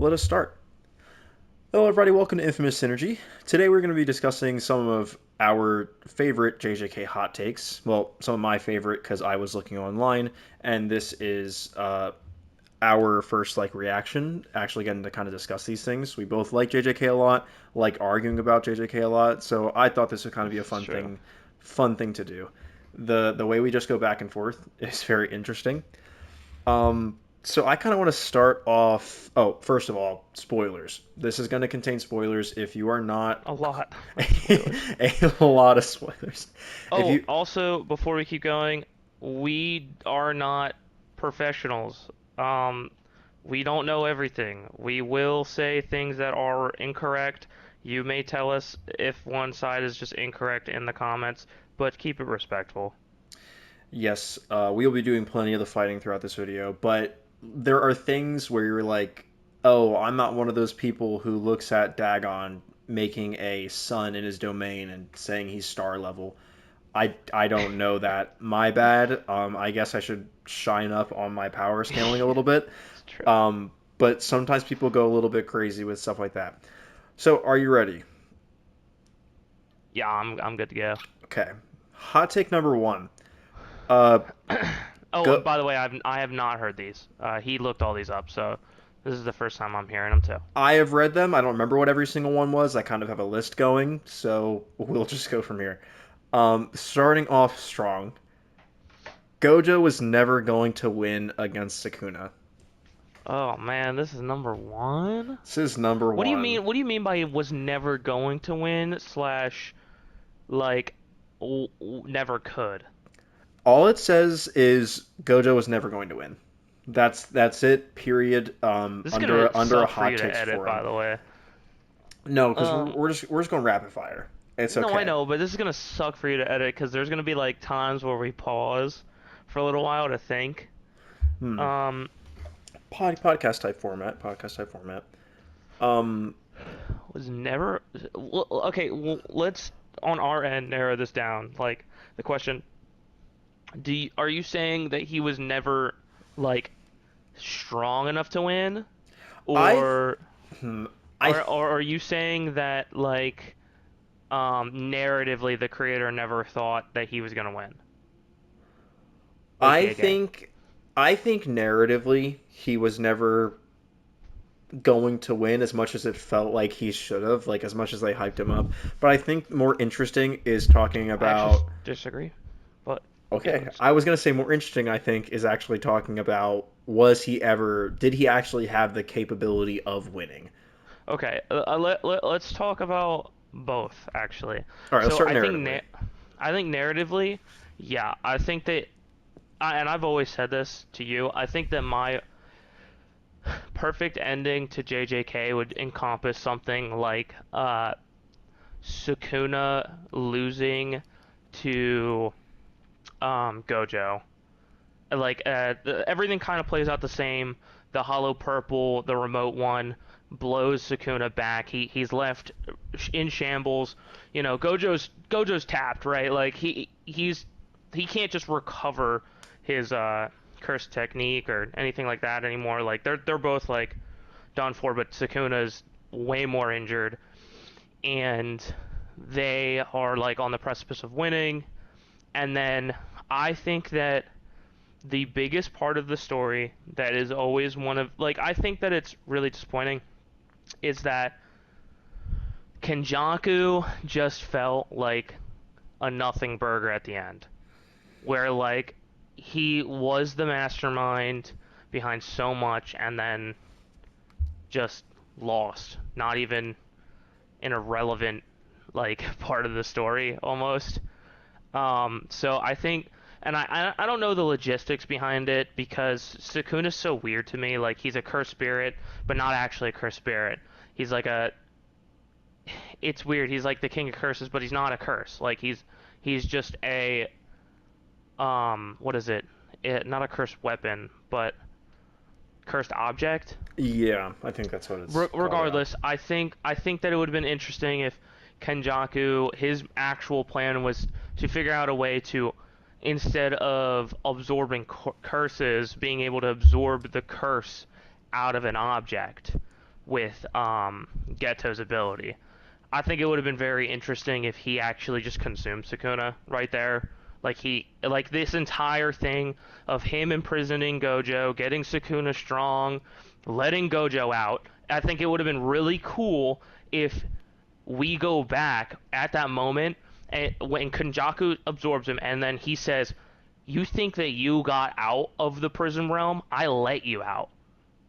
let us start. Hello, everybody. Welcome to Infamous Synergy. Today, we're going to be discussing some of our favorite JJK hot takes. Well, some of my favorite because I was looking online, and this is our first reaction. Actually, getting to kind of discuss these things. We both like JJK a lot, like arguing about JJK a lot. So I thought this would kind of be a This is true. fun thing to do. The way we just go back and forth is very interesting. So I kind of want to start off. Oh, first of all, spoilers. This is going to contain spoilers. If you are not A lot of spoilers. a lot of spoilers, if Oh, you also, before we keep going, we are not professionals. Um, we don't know everything. We will say things that are incorrect. You may tell us if one side is just incorrect in the comments, but keep it respectful. yes, we will be doing plenty of the fighting throughout this video, but there are things where you're like, oh, I'm not one of those people who looks at Dagon making a sun in his domain and saying he's star level. I don't know that. My bad. I guess I should shine up on my power scaling a Yeah, little bit. it's true. But sometimes people go a little bit crazy with stuff like that. So, are you ready? Yeah, I'm good to go. Okay. Hot take number one. Uh, Oh, and go. by the way, I have not heard these. He looked all these up, so this is the first time I'm hearing them too. I have read them. I don't remember what every single one was. I kind of have a list going, so we'll just go from here. Starting off strong. Gojo was never going to win against Sukuna. Oh man, this is number one? This is number What do you one. mean? What do you mean by was never going to win slash like never could? All it says is Gojo was never going to win. That's it. Period. This is Under a suck for hot you to takes edit, by forum. the way. No, because Um, we're just going rapid fire. It's no, I okay. know, but this is gonna suck for you to edit because there's gonna be like times where we pause for a little while to think. Hmm. Um, Podcast type format. Podcast type format. Um. was never. Okay, well, let's on our end narrow this down. Like the question, are you saying that he was never like strong enough to win, I. or Hmm, I. or are you saying that like narratively the creator never thought that he was gonna win? Like I JJ. think. I think narratively he was never going to win as much as it felt like he should have, like as much as they hyped him up. But I think more interesting is talking I actually about. disagree, but yeah, Okay, I was gonna say more interesting. I think is actually talking about did he actually have the capability of winning? okay. Let's talk about both actually. All right, let's So start narratively. I think narratively, yeah, I think that and I've always said this to you. I think that my perfect ending to JJK would encompass something like Sukuna losing to Gojo. Like everything kind of plays out the same. The hollow purple, the remote one, blows Sukuna back. He's left in shambles. You know, Gojo's tapped, right? Like he can't just recover his curse technique or anything like that anymore. Like they're both like done for, but Sukuna's way more injured, and they are like on the precipice of winning. And then I think that the biggest part of the story that is always one of like I think that it's really disappointing is that Kenjaku just felt like a nothing burger at the end, where like he was the mastermind behind so much and then just lost, not even an irrelevant like part of the story almost. So I think, and I don't know the logistics behind it because Sukuna's so weird to me. Like he's a cursed spirit, but not actually a cursed spirit. He's like it's weird. He's like the king of curses, but he's not a curse. Like he's just a what is it? Not a cursed weapon, but cursed object. Yeah, I think that's what it's called. Yeah. Regardless, I think that it would have been interesting if Kenjaku his actual plan was to figure out a way to instead of absorbing curses, being able to absorb the curse out of an object. with Geto's ability. I think it would have been very interesting if he actually just consumed Sukuna right there. Like this entire thing of him imprisoning Gojo, getting Sukuna strong, letting Gojo out. I think it would have been really cool if we go back at that moment and when Kenjaku absorbs him and then he says, "You think that you got out of the prison realm? I let you out."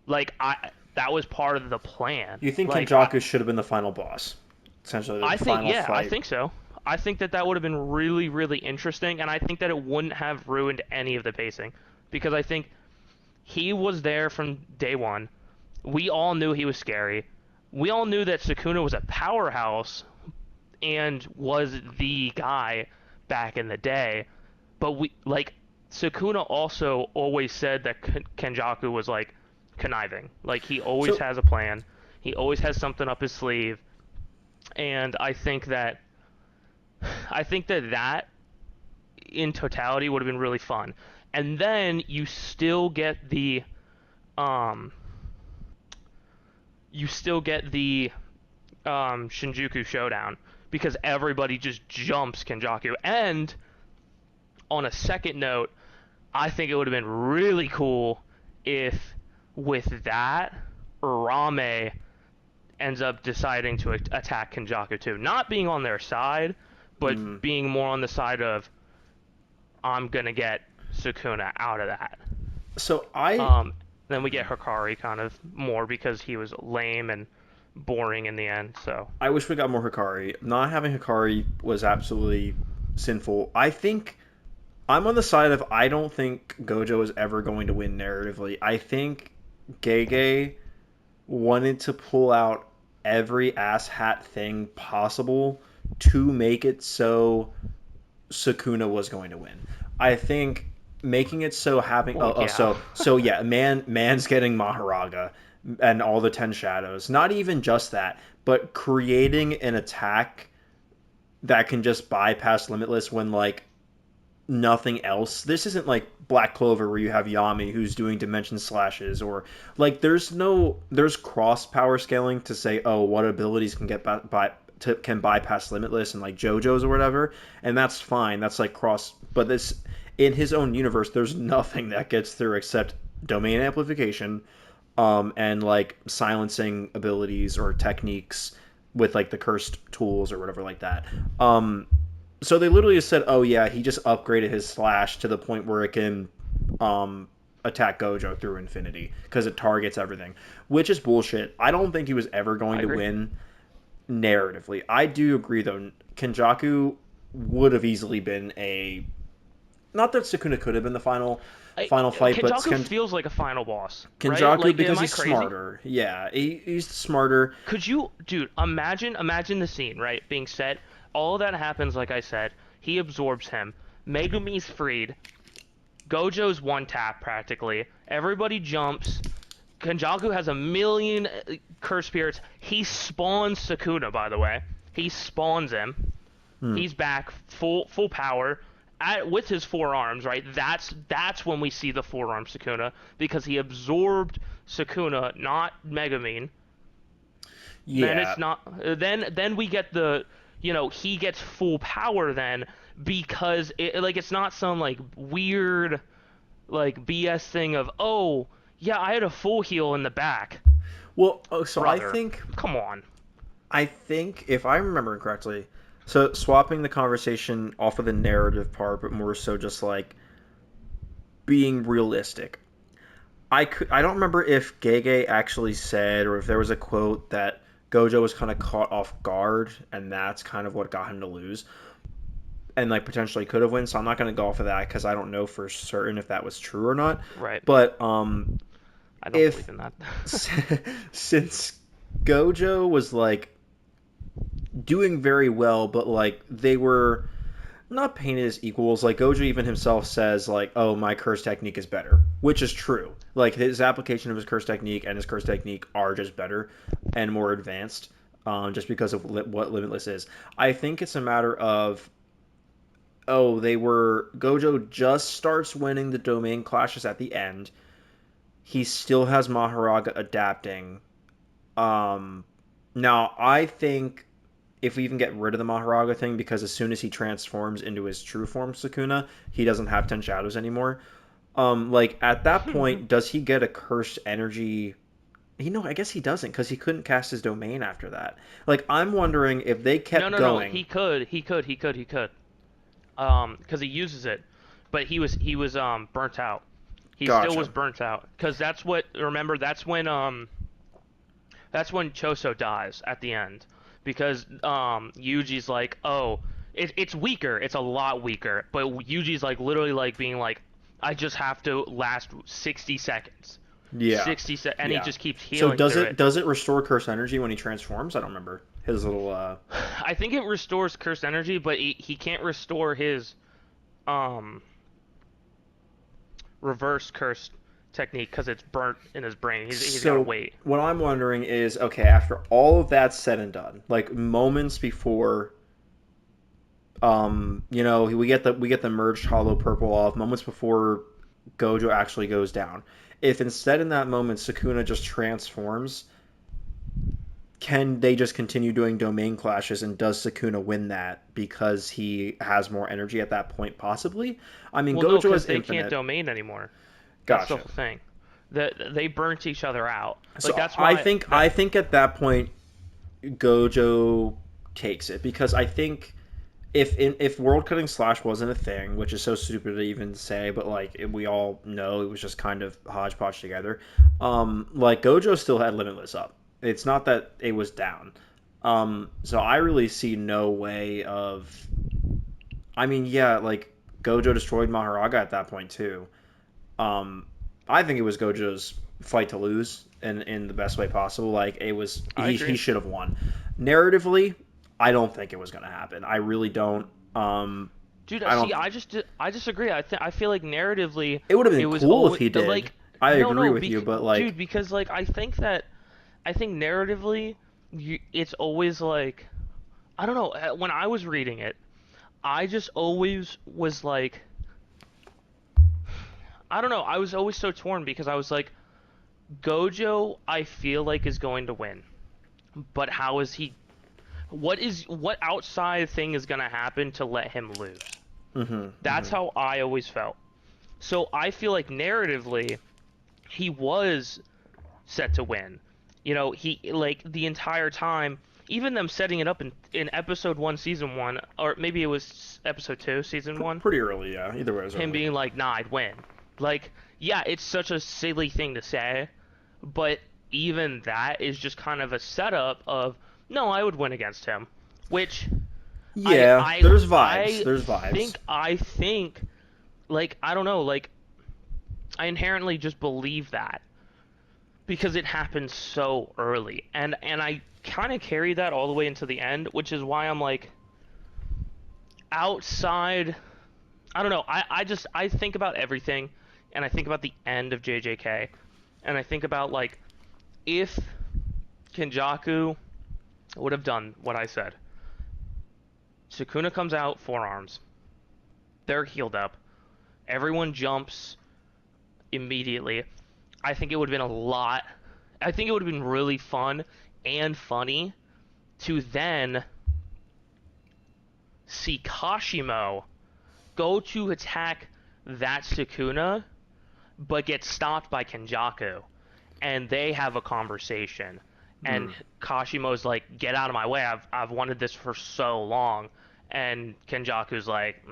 Like I that was part of the plan. You think Like I Kenjaku should have been the final boss, essentially the I think, final yeah, I fight? think so. I think that that would have been really, really interesting, and I think that it wouldn't have ruined any of the pacing because I think he was there from day one. We all knew he was scary. We all knew that Sukuna was a powerhouse and was the guy back in the day. But Sukuna also always said that Kenjaku was like conniving. Like he always So has a plan. He always has something up his sleeve, and I think that in totality would have been really fun. And then um you still get the Shinjuku showdown because everybody just jumps Kenjaku. And on a second note, I think it would have been really cool if with that Rame ends up deciding to attack Kenjaku too, not being on their side, mm, but being more on the side of I'm gonna get Sukuna out of that. so I Um, then we get Hikari kind of more because he was lame and boring in the end. So I wish we got more Hikari. Not having Hikari was absolutely sinful. I think I'm on the side of I don't think Gojo is ever going to win narratively. I think Gege wanted to pull out every asshat thing possible to make it so Sukuna was going to win. I think making it so having well, yeah, so yeah, man's getting Maharaga and all the 10 shadows. Not even just that, but creating an attack that can just bypass limitless when like nothing else. This isn't like Black Clover where you have Yami who's doing dimension slashes or like there's cross power scaling to say oh what abilities can get can bypass limitless and like JoJo's or whatever, and that's fine. That's like cross, but this in his own universe there's nothing that gets through except domain amplification and like silencing abilities or techniques with like the cursed tools or whatever like that. So they literally just said, "Oh yeah, he just upgraded his slash to the point where it can um, attack Gojo through infinity because it targets everything," which is bullshit. I don't think he was ever going I to agree. win narratively. I do agree though. Kenjaku would have easily been a not that Sukuna could have been the final fight, but Kenjaku feels like a final boss, right? Kenjaku Like, am because I he's crazy? smarter. Yeah, he's smarter. Could you, dude? Imagine the scene, right? Being set. All that happens, like I said. He absorbs him. Megumi's freed. Gojo's one tap practically. Everybody jumps. Kenjaku has a million curse spirits. He spawns Sukuna, by the way. He spawns him. Hmm. He's back full power with his forearms, right? That's when we see the forearm Sukuna because he absorbed Sukuna, not Megumine. Then Yeah. it's not. Then we get the he gets full power then because it's not some like weird like BS thing of oh yeah I had a full heal in the back, Well, so brother. Come on. I think if I remember correctly, so swapping the conversation off of the narrative part, but more so just like being realistic. I don't remember if Gege actually said or if there was a quote that Gojo was kind of caught off guard and that's kind of what got him to lose and like potentially could have won. So I'm not going to go off of that because I don't know for certain if that was true or not. Right. But I don't believe if in that. since Gojo was like doing very well, but like they were not painted as equals. Like Gojo even himself says, like, "Oh, my curse technique is better," which is true. Like his application of his curse technique and his curse technique are just better and more advanced, just because of what Limitless is. I think it's a matter of they were Gojo just starts winning the domain clashes at the end. He still has Maharaga adapting, Um, Now I think if we even get rid of the Maharaga thing, because as soon as he transforms into his true form, Sukuna, he doesn't have 10 shadows anymore. Like at that point, does he get a cursed energy? I guess he doesn't because he couldn't cast his domain after that. Like I'm wondering if they No, kept no, no. going. He could. Because he uses it, but he was burnt out. He still was Gotcha. burnt out because that's what. Remember, that's when Choso dies at the end because Yuji's like, oh, it's weaker. It's a lot weaker. But Yuji's like literally like being like, I just have to last 60 seconds. Yeah, And he yeah. just keeps So healing does through it it. does it restore curse energy when he transforms? I don't remember his little. I think it restores cursed energy, but he can't restore his um reverse curse technique because it's burnt in his brain. He's got to So wait. what I'm wondering is, okay, after all of that's said and done, like moments before, we get the merged hollow purple off, moments before Gojo actually goes down. If instead in that moment Sukuna just transforms, can they just continue doing domain clashes, and does Sukuna win that because he has more energy at that point? Possibly. I mean, Well, no, Gojo because is they can't infinite. domain anymore. That's the Gotcha. whole thing. They burnt each other out. Like So that's I why think that. I think at that point Gojo takes it because I think if world cutting slash wasn't a thing, which is so stupid to even say, but like we all know it was just kind of hodgepodge together. Like Gojo still had Limitless up. It's not that it was down. So I really see no way of. I mean, yeah, like Gojo destroyed Maharaga at that point too. Um, I think it was Gojo's fight to lose in the best way possible. Like it was, I he agree, should have won. Narratively, I don't think it was going to happen. I really don't. dude. I See, don't. I disagree. I feel like narratively, It would have been it was cool if always he did. like I no, agree no, with you, but like, dude, because like I think narratively, it's always like I don't know. When I was reading it, I just always was like I don't know. I was always so torn because I was like Gojo. I feel like is going to win, but how is he? What outside thing is gonna happen to let him lose? mm-hmm, That's mm-hmm. how I always felt. So I feel like narratively, he was set to win. He like the entire time, even them setting it up in episode one, season one, or maybe it was episode two, season one, Pretty early, yeah. Either way, it was him early. being like, "Nah, I'd win." Like, yeah, it's such a silly thing to say, but even that is just kind of a setup of, no, I would win against him, which I Yeah, I there's vibes. I There's vibes. think like I don't know, like I inherently just believe that because it happened so early, and I kind of carry that all the way into the end, which is why I'm like outside. I don't know. I think about everything, and I think about the end of JJK, and I think about like if Kenjaku would have done what I said. Sukuna comes out, forearms. They're healed up. Everyone jumps immediately. I think it would have been a lot. I think it would have been really fun and funny to then see Kashimo go to attack that Sukuna, but get stopped by Kenjaku. And they have a conversation. And Mm. Kashimo's like, get out of my way. I've wanted this for so long. And Kenjaku's like,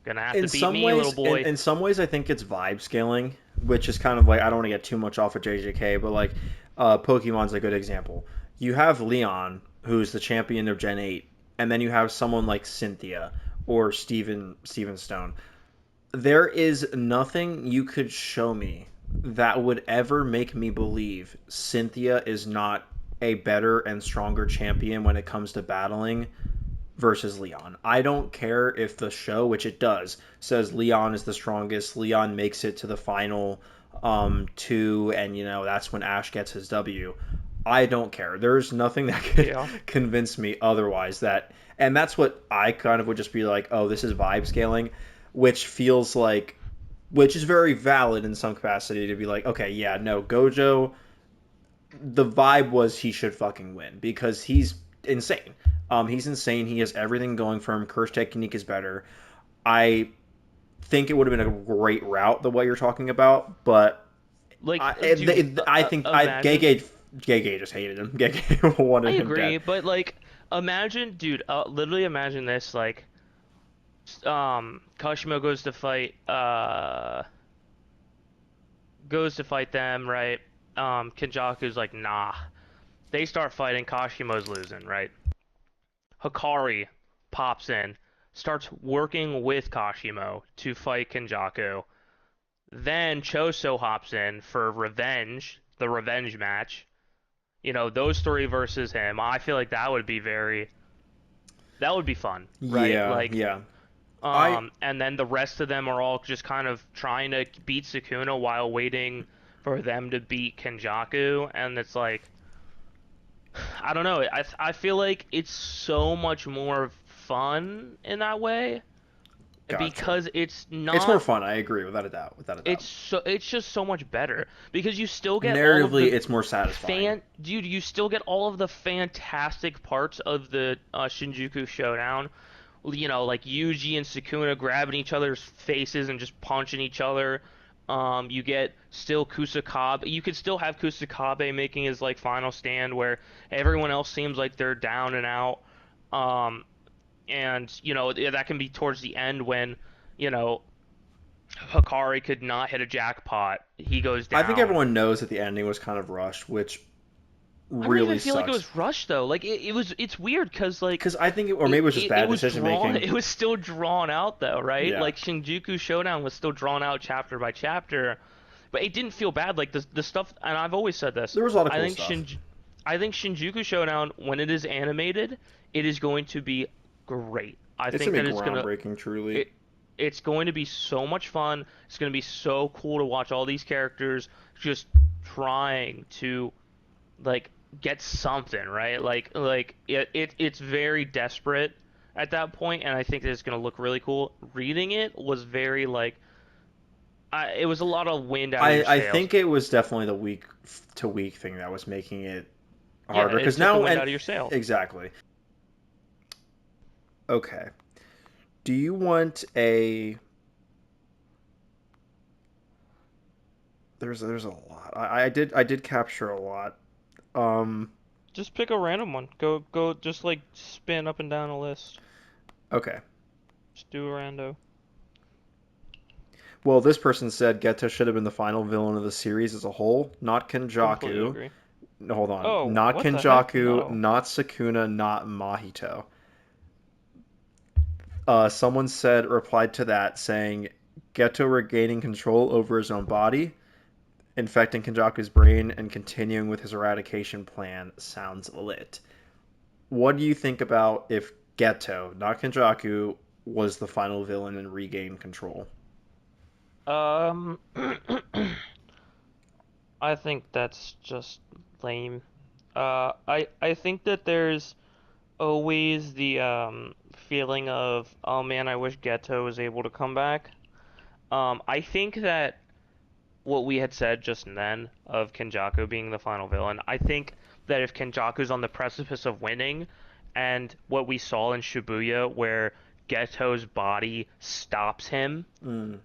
gonna have to In beat some me, little ways, in, boy. in some ways, I think it's vibe scaling, which is kind of like I don't want to get too much off of JJK, but like Pokemon's a good example. You have Leon, who's the champion of Gen 8, and then you have someone like Cynthia or Steven Stone. There is nothing you could show me that would ever make me believe Cynthia is not a better and stronger champion when it comes to battling versus Leon. I don't care if the show, which it does, says Leon is the strongest. Leon makes it to the final two, and that's when Ash gets his W. I don't care. There's nothing that could Yeah. convince me otherwise. And that's what I kind of would just be like, oh, this is vibe scaling, which feels like, – which is very valid in some capacity to be like, okay, yeah, no, Gojo. the vibe was he should fucking win because he's insane. He's insane. He has everything going for him. Curse technique is better. I think it would have been a great route the way you're talking about, but Like, dude, I think imagine. Gege just hated him. Gege I wanted him agree, dead. but like, imagine, dude, literally imagine this. Like, Kashimo goes to fight them, right? Kenjaku's like, nah. They start fighting. Kashimo's losing, right? Hikari pops in, starts working with Kashimo to fight Kenjaku. Then Choso hops in for revenge, the revenge match. You know, those three versus him. I feel like that would be fun, right? Yeah, Like, yeah. I and then the rest of them are all just kind of trying to beat Sukuna while waiting for them to beat Kenjaku, and it's like, I don't know. I feel like it's so much more fun in that way gotcha. because it's It's more not. fun. I agree, without a doubt. Without a doubt. It's just so much better because you still get all of Narratively, the it's more satisfying. fan dude, you still get all of the fantastic parts of the Shinjuku Showdown. You know, like Yuji and Sukuna grabbing each other's faces and just punching each other. You get still Kusakabe. You could still have Kusakabe making his like final stand where everyone else seems like they're down and out. Um, and you know that can be towards the end when you know Hikari could not hit a jackpot. He goes I think down. everyone knows that the ending was kind of rushed, which I don't even really feel like it sucks. was rushed though. Like it's weird because like Because I think, or maybe it was just it bad was decision drawn. making. It was still drawn out though, right? Yeah, Like Shinjuku Showdown was still drawn out chapter by chapter, but it didn't feel bad. Like the stuff, and I've always said this. there was a lot of I cool think stuff. I think Shinjuku Showdown when it is animated, it is going to be great. I It's think gonna that be groundbreaking, truly. it it's going to be so much fun. It's going to be so cool to watch all these characters just trying to like get something, right? It's very desperate at that point, and I think it's going to look really cool. Reading it was very like it was a lot of wind out of your I sails. think it was definitely the week to week thing that was making it Yeah, harder. it Because took the now, wind and out of your sails. exactly. Okay. Do you want a? There's a lot. I did capture a lot. Um. Just pick a random one. Go just like spin up and down a list. Okay. Just do a rando. Well, this person said Geto should have been the final villain of the series as a whole, not Completely Kenjaku. agree. No, hold on, Oh, not what the heck? Kenjaku, No. not Sukuna, not Mahito. Someone replied to that saying, Geto regaining control over his own body, infecting Kenjaku's brain, and continuing with his eradication plan sounds lit. What do you think about if Geto, not Kenjaku, was the final villain and regained control? Um I think that's just lame. I think that there's always the feeling of, oh man, I wish Geto was able to come back. I think that what we had said just then of Kenjaku being the final villain, I think that if Kenjaku's on the precipice of winning, and what we saw in Shibuya where Geto's body stops him, Mm,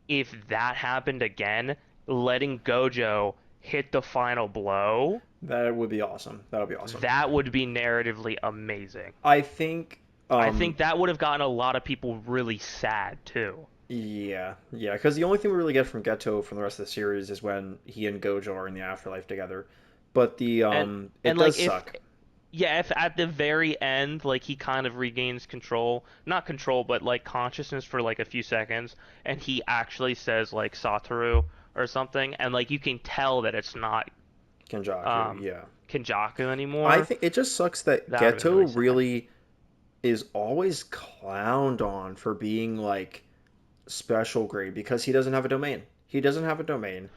if that happened again, letting Gojo hit the final blow, that would be awesome. That would be awesome. that would be narratively amazing. I think I think that would have gotten a lot of people really sad too. yeah, yeah, because the only thing we really get from Geto from the rest of the series is when he and Gojo are in the afterlife together. But the And it like does if suck. yeah, if at the very end like he kind of regains control, not control, but like consciousness for like a few seconds and he actually says like Satoru or something and like you can tell that it's not Kenjaku, um yeah. Kenjaku I anymore, think it just sucks that that would have been really Geto sad. really is always clowned on for being like special grade because he doesn't have a domain. He doesn't have a domain.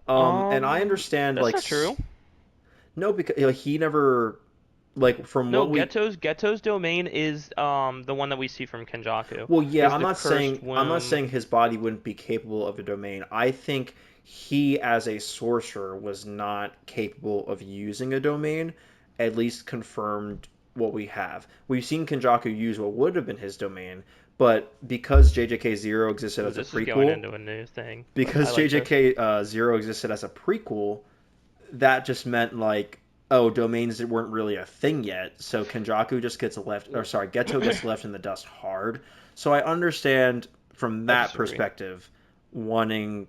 And I understand That's like not true. no, because like, he never like from No, what we Geto's domain is the one that we see from Kenjaku well, yeah, is the cursed I'm not womb. saying his body wouldn't be capable of a domain. I think he as a sorcerer was not capable of using a domain, at least confirmed what we have. We've seen Kenjaku use what would have been his domain, but because JJK Zero existed Ooh, as a this is going prequel, into a new thing. I because like this. JJK Zero existed as a prequel, that just meant like, oh, domains that weren't really a thing yet. So Kenjaku just gets left, or sorry, Geto gets left in the dust hard. So I understand from I that disagree. perspective wanting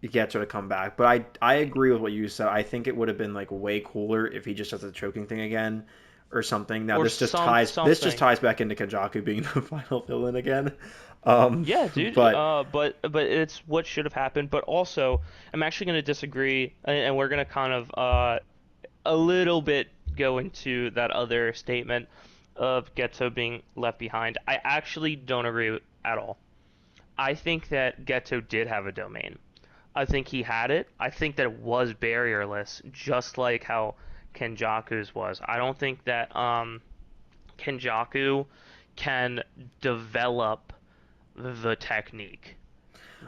Geto to come back, but I agree with what you said. I think it would have been like way cooler if he just does the choking thing again or something. Now Or this just something. ties back into Kenjaku being the final villain again. Yeah, dude. But But it's what should have happened. But also, I'm actually going to disagree, and we're going to kind of a little bit go into that other statement of Geto being left behind. I actually don't agree at all. I think that Geto did have a domain. I think he had it. I think that it was barrierless, just like how Kenjaku's was. I don't think that Kenjaku can develop the technique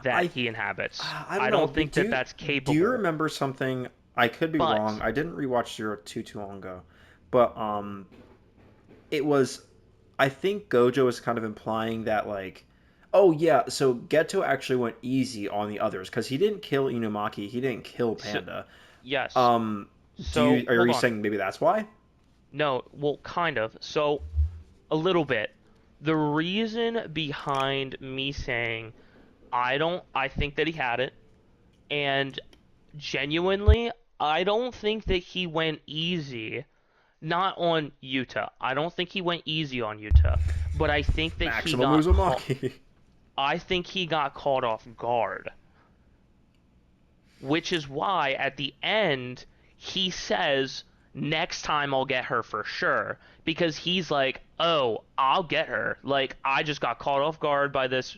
that I he inhabits. I don't I know. don't think that that's Do you capable. remember something? I could be wrong. But I didn't rewatch Zero too long ago, but it was. I think Gojo was kind of implying that like, oh yeah, so Geto actually went easy on the others because he didn't kill Inumaki, he didn't kill so, Panda. yes. Um, do So you are hold you on. saying maybe that's why? No, well, kind of. So a little bit. The reason behind me saying I think that he had it, and genuinely, I don't think that he went easy. Not on Yuta. I don't think he went easy on Yuta, but I think that he Maximum got caught. Uzumaki. I think he got caught off guard, which is why at the end he says, "Next time I'll get her for sure," because he's like, "Oh, I'll get her." Like I just got caught off guard by this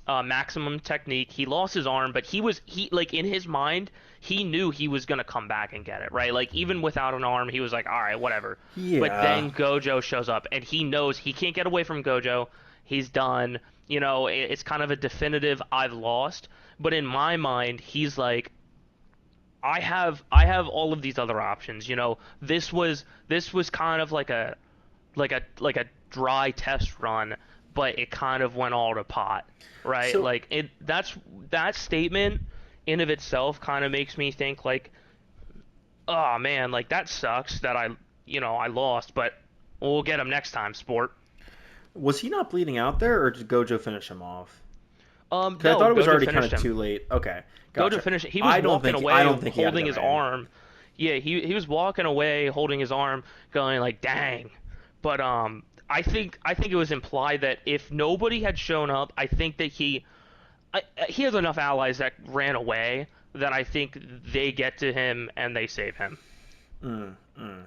maximum technique. He lost his arm, but he like in his mind, he knew he was gonna come back and get it, right? Like even without an arm, he was like, all right, whatever. But Yeah. then Gojo shows up, and he knows he can't get away from Gojo. He's done. You know, it's kind of a definitive I've lost. But in my mind, he's like, I have all of these other options. You know, this was kind of like a dry test run, but it kind of went all to pot, right? So Like it that's that statement in of itself kind of makes me think like, oh man, like that sucks that I lost, but we'll get him next time, sport. was he not bleeding out there, or did Gojo finish him off? Because I No, thought it was Gojo already kind finished of him. too late. Okay, Gojo gotcha. finished. He was walking I away don't think he had a holding his domain. arm. Yeah, he was walking away holding his arm, going like, "Dang." But I think it was implied that if nobody had shown up, I think that he has enough allies that ran away that I think they get to him and they save him. Mm, mm.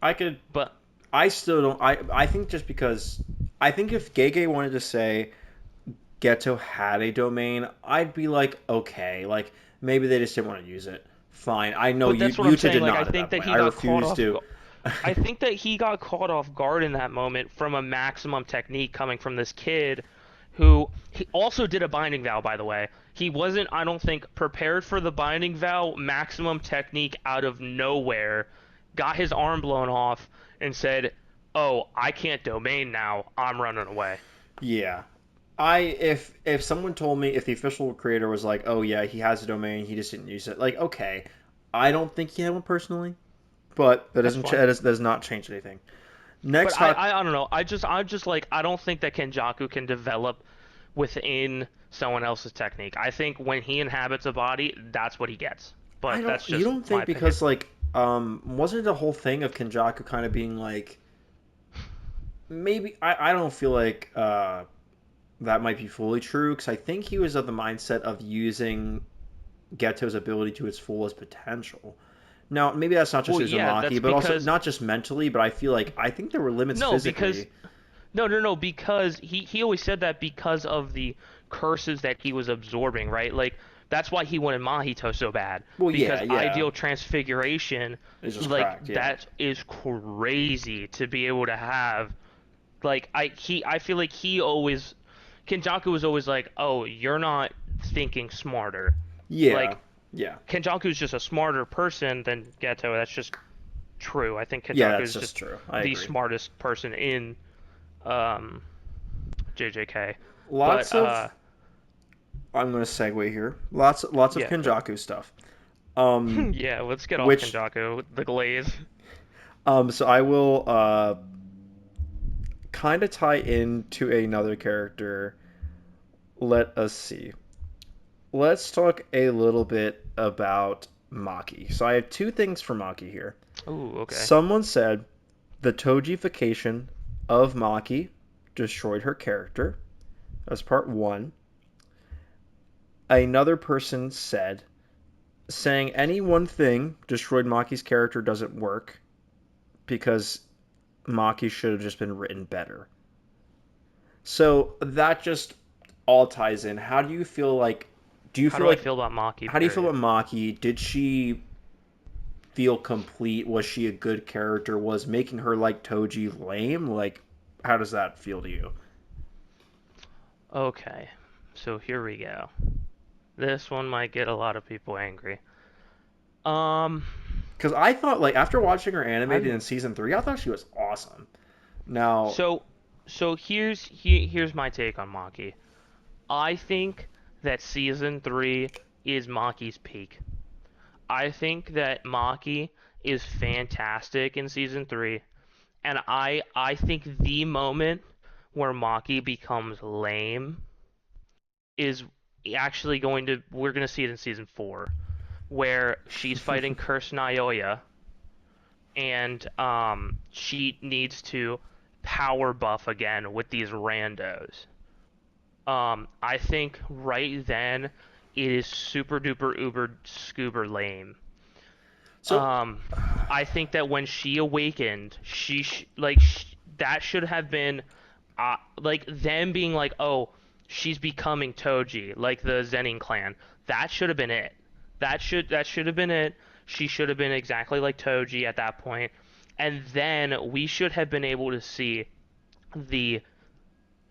I could. But I still don't. I think just because I think if Gege wanted to say Geto had a domain, I'd be like, okay, like maybe they just didn't want to use it. Fine. I know that's what I'm Yuta saying. did Like I not at think that that point. he I got caught refuse off. to. I think that he got caught off guard in that moment from a maximum technique coming from this kid who he also did a binding vow, by the way. He wasn't, I don't think, prepared for the binding vow, maximum technique out of nowhere, got his arm blown off, and said, "Oh, I can't domain now. I'm running away." Yeah. I if someone told me if the official creator was like, "Oh yeah, he has a domain, he just didn't use it." Like, okay. I don't think he had one personally, but That's fine. that does not change anything. But Next hot I don't know. I'm just like I don't think that Kenjaku can develop within someone else's technique. I think when he inhabits a body, that's what he gets. I But don't that's you just don't my think opinion. because like wasn't the whole thing of Kenjaku kind of being like maybe I don't feel like that might be fully true because I think he was of the mindset of using Geto's ability to its fullest potential. Now, maybe that's not just Well, yeah, that's Uzumaki, but also because not just mentally, but I feel like I think there were limits no, because physically. no, because he always said that because of the curses that he was absorbing, right? Like that's why he wanted Mahito so bad Well, because yeah, yeah. ideal transfiguration, It's just like cracked, yeah. that is crazy to be able to have. Like I feel like he always Kenjaku was always like, "Oh, you're not thinking smarter. Yeah, Like yeah, Kenjaku's just a smarter person than Geto. That's just true. I think yeah. Kenjaku That's is just just true. I the agree. smartest person in um, JJK. But Lots of. I'm going to segue here. Lots of yeah, go. Kenjaku stuff. Um, Yeah, let's get off which Kenjaku, the glaze. so I will kind of tie into another character. Let us see. Let's talk a little bit about Maki. So I have two things for Maki here. Ooh, okay. Someone said the Tojification of Maki destroyed her character. That's part one. Another person said saying any one thing destroyed Maki's character doesn't work because Maki should have just been written better. So that just all ties in. How do you feel like? Do you How feel do I like? feel about Maki, How do you feel period? about Maki? Did she feel complete? Was she a good character? Was making her like Toji lame? Like, how does that feel to you? Okay, so here we go. This one might get a lot of people angry. Um, Because I thought like after watching her animated I'm in season three, I thought she was awesome. Now, so here's my take on Maki. I think that season 3 is Maki's peak. I think that Maki is fantastic in season 3, and I think the moment where Maki becomes lame is actually going to we're going to see it in season 4 where she's fighting Curse Naoya and she needs to power buff again with these randos. I think right then it is super duper uber scuber lame. so Um, I think that when she awakened, that should have been like them being like, oh, she's becoming Toji, like the Zenin clan. That should have been it. That should have been it. She should have been exactly like Toji at that point, and then we should have been able to see the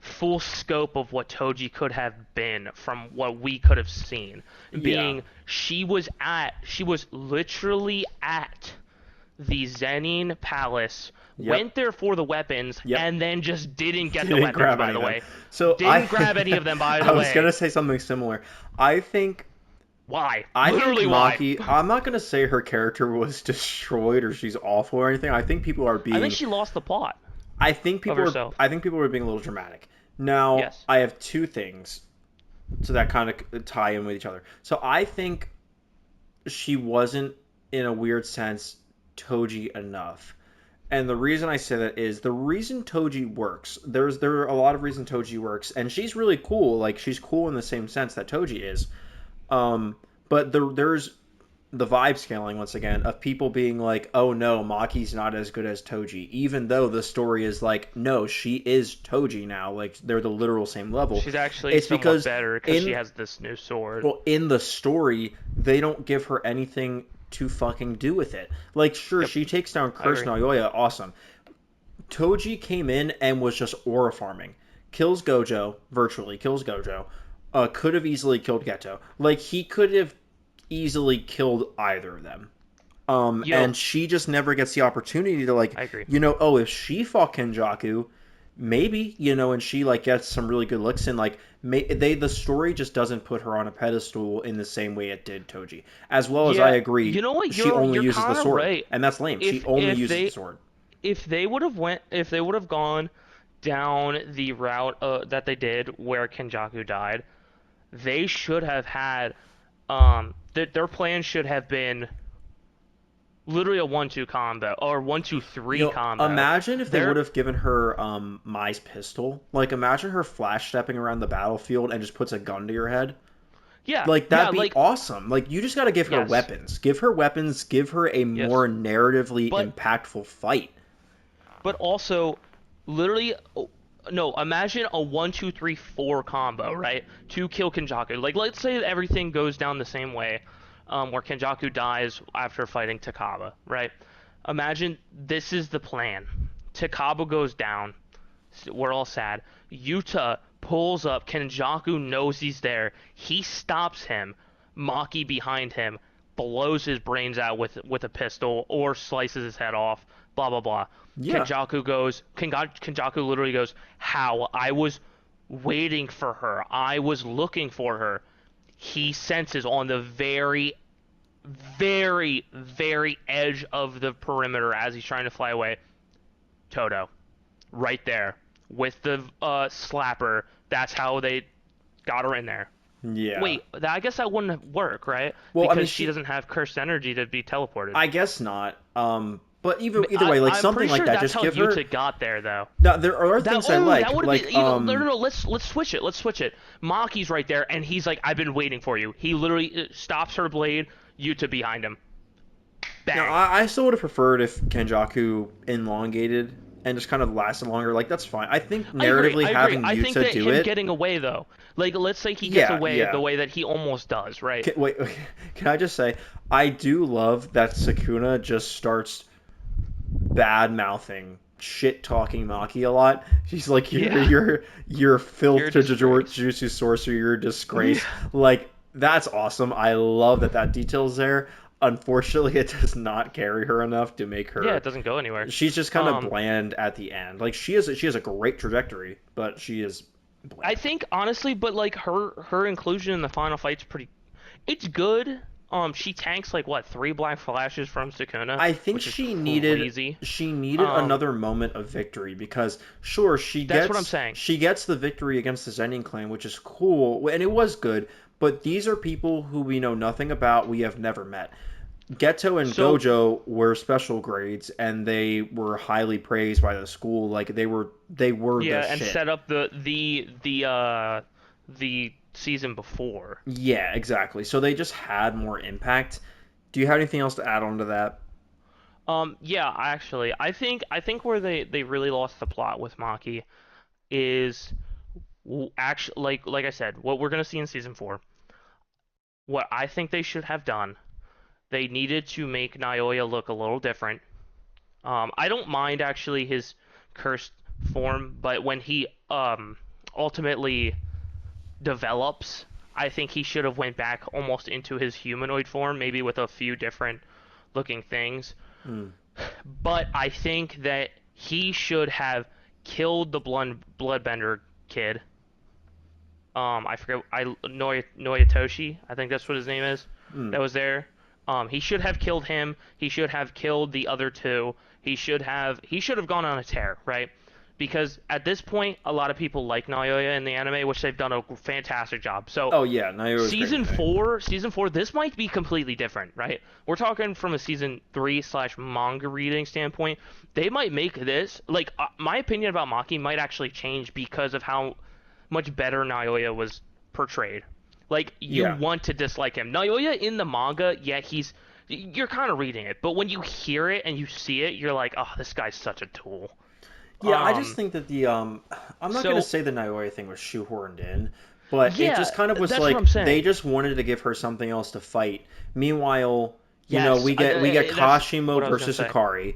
full scope of what Toji could have been from what we could have seen. yeah, Being she was literally at the Zenin Palace, yep, went there for the weapons, yep. and then just didn't get the Didn't weapons, grab by any of the them. way. So Didn't grab any of them, by I the was way. gonna say something similar. I think Why? I think Literally why? Maki. I'm not gonna say her character was destroyed or she's awful or anything. I think people are I think being. she lost the plot I think of people are. herself. I think people are being a little dramatic. Now Yes. I have two things so that kind of tie in with each other. So I think she wasn't, in a weird sense, Toji enough. And the reason I say that is the reason Toji works. There are a lot of reasons Toji works, and she's really cool. Like she's cool in the same sense that Toji is. Um, but there's the vibe scaling once again of people being like, "Oh no, Maki's not as good as Toji," even though the story is like, "No, she is Toji now." Like they're the literal same level. She's actually It's somewhat because better because she in has this new sword. well, in the story, they don't give her anything to fucking do with it. Like, sure, Yep, she takes down I Curse agree. Naoya, awesome. Toji came in and was just aura farming. Kills Gojo, virtually kills Gojo. Could have easily killed Geto. Like, he could have easily killed either of them. Yo, And she just never gets the opportunity to like, I agree. oh, if she fought Kenjaku, maybe, and she like gets some really good looks in, like, the story just doesn't put her on a pedestal in the same way it did Toji. As well as I Yeah, you agree, know what? she only You're uses the kind of sword, right. and that's lame. She If only if uses the they sword. if they would have gone down the route that they did where Kenjaku died, they should have had their plan should have been literally a 1-2 combo or 1-2-3 combo. Imagine if they would They're have given her Mai's pistol. Like, imagine her flash stepping around the battlefield and just puts a gun to your head. yeah, Like yeah, that'd be like awesome. Like you just got to give her yes, weapons. Give her weapons. Give her a yes. more narratively But impactful fight. also literally no, imagine a 1-2-3-4 combo, right? To kill Kenjaku. Like let's say everything goes down the same way, where Kenjaku dies after fighting Takaba, right? Imagine this is the plan. Takaba goes down. We're all sad. Yuta pulls up. Kenjaku knows he's there. He stops him. Maki behind him blows his brains out with a pistol or slices his head off. Blah blah blah. Yeah. Kenjaku literally goes, "How? I was waiting for her. I was looking for her." He senses on the very, very, very edge of the perimeter as he's trying to fly away. Toto, right there with the slapper. That's how they got her in there. Yeah. Wait, I guess that wouldn't work, right? Well, I mean, Because she doesn't have cursed energy to be teleported. I guess not. But either way, like I'm something pretty like sure that, that's just how give her. Yuta got there, though. Now there are That things I that like, would have been no, no, no. Let's switch it. Let's switch it. Maki's right there, and he's like, "I've been waiting for you." He literally stops her blade. Yuta behind him. Now, Bang. I still would have preferred if Kenjaku elongated and just kind of lasted longer. Like, that's fine. I think I agree. narratively I agree. having I think Yuta that do him it. getting away though, like let's say he gets Yeah, away the yeah. way that he almost does, right? Wait, can I just say, I do love that Sakuna just starts bad mouthing, shit talking Maki a lot. She's like, Yeah. you're You're filth a to disgrace. Jujutsu sorcery, you're a disgrace. Yeah. Like, that's awesome. I love that detail's there. Unfortunately, it does not carry her enough to make Yeah, her. it doesn't go anywhere. She's just kind of Um, bland at the end. Like, she has a great trajectory, but she is I bland. think honestly, but like her inclusion in the final fight's pretty. It's good. She tanks like what 3 black flashes from Sukuna, I think which is crazy. she needed Um, another moment of victory because sure that's what I'm saying. she gets the victory against the Zenin clan, which is cool and it was good, but these are people who we know nothing about, we have never met. Geto and So Gojo were special grades and they were highly praised by the school. Like they were the yeah, and shit. set up the season before. Yeah, exactly. So they just had more impact. Do you have anything else to add on to that? Yeah, actually, I think where they really lost the plot with Maki is actually like I said, what we're gonna see in season 4. What I think they should have done, they needed to make Naoya look a little different. I don't mind actually his cursed form, but when he ultimately develops, I think he should have went back almost into his humanoid form, maybe with a few different looking things. Hmm. But I think that he should have killed the bloodbender kid. I forget. Noyatoshi. I think that's what his name is. Hmm. That was there. He should have killed him. He should have killed the other two. He should have gone on a tear, right? Because at this point, a lot of people like Naoya in the anime, which they've done a fantastic job. So Oh yeah, Nayo was great season today. four, season four, this might be completely different, right? We're talking from a season three slash manga reading standpoint. They might make this like my opinion about Maki might actually change because of how much better Naoya was portrayed. Like you Yeah. want to dislike him. Naoya in the manga, yeah, you're kind of reading it, but when you hear it and you see it, you're like, oh, this guy's such a tool. Yeah, I just Um, think that the I'm not gonna so say the Naoya thing was shoehorned in, but it yeah, just kind of was that's what like I'm they saying. just wanted to give her something else to fight. Meanwhile, Yes, we get that's what Kashimo I was gonna versus say. Akari,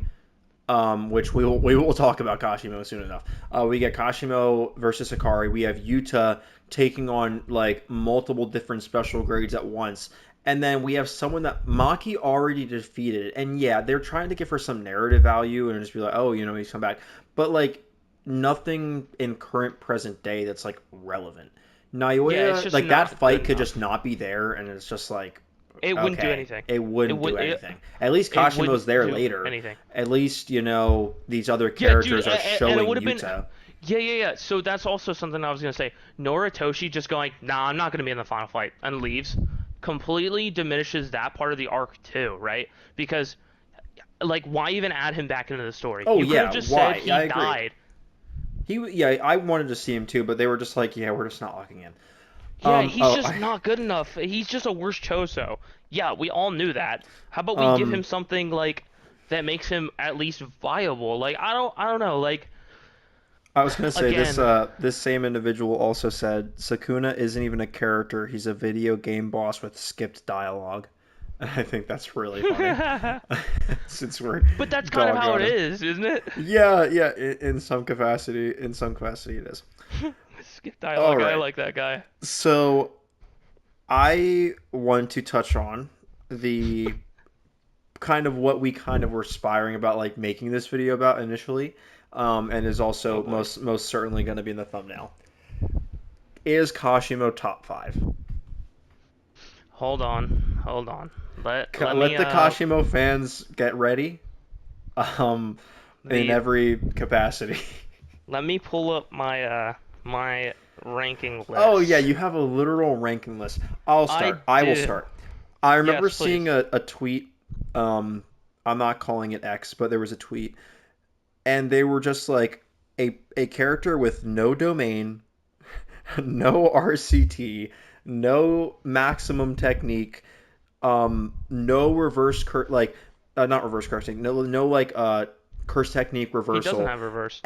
which we will talk about Kashimo soon enough. We get Kashimo versus Akari. We have Yuta taking on like multiple different special grades at once. And then we have someone that Maki already defeated. And yeah, they're trying to give her some narrative value and just be like, oh, he's come back. But like nothing in current present day that's like relevant. Yeah, it's Naoya, just like that not good fight could just enough. not be there, and it's just like, It wouldn't do okay, anything. it It wouldn't do would it, anything. At least it Kashimo's wouldn't there do later. anything. At least these other Yeah, dude, characters are and it showing would have been. Yuta. Yeah, yeah, yeah. So that's also something I was gonna say. Noritoshi just going, nah, I'm not gonna be in the final fight, and leaves, completely diminishes that part of the arc too, right? Because like, why even add him back into the story? Oh You could have yeah, just said why? he I agree. died. Yeah, I wanted to see him too, but they were just like, yeah, we're just not locking in. Yeah, he's Oh, just not good enough. He's just a worse Choso. Yeah, we all knew that. How about we give him um, something like that makes him at least viable? Like I don't know. Like I was gonna say this. again, This same individual also said Sakuna isn't even a character. He's a video game boss with skipped dialogue. I think that's really funny. but Since we're that's kind of dog how it on him. is, isn't it? Yeah, yeah. In some capacity, it is. Skip All dialogue. I right. like that guy. So I want to touch on the kind of what we kind of were aspiring about, like making this video about initially, and is Oh also boy. most certainly going to be in the thumbnail. Is Kashimo top five? Hold on. Let me Let the Kashimo fans get ready, um, in the every capacity. let me pull up my ranking Oh yeah, list. you have a literal ranking list. I'll I start. I will do. start. I remember Yes, seeing please. a tweet. Um, I'm not calling it X, but there was a tweet, and they were just like a character with no domain, no RCT, no maximum technique, no reverse like not reverse cursing, no like curse technique He doesn't reversal. have reverse.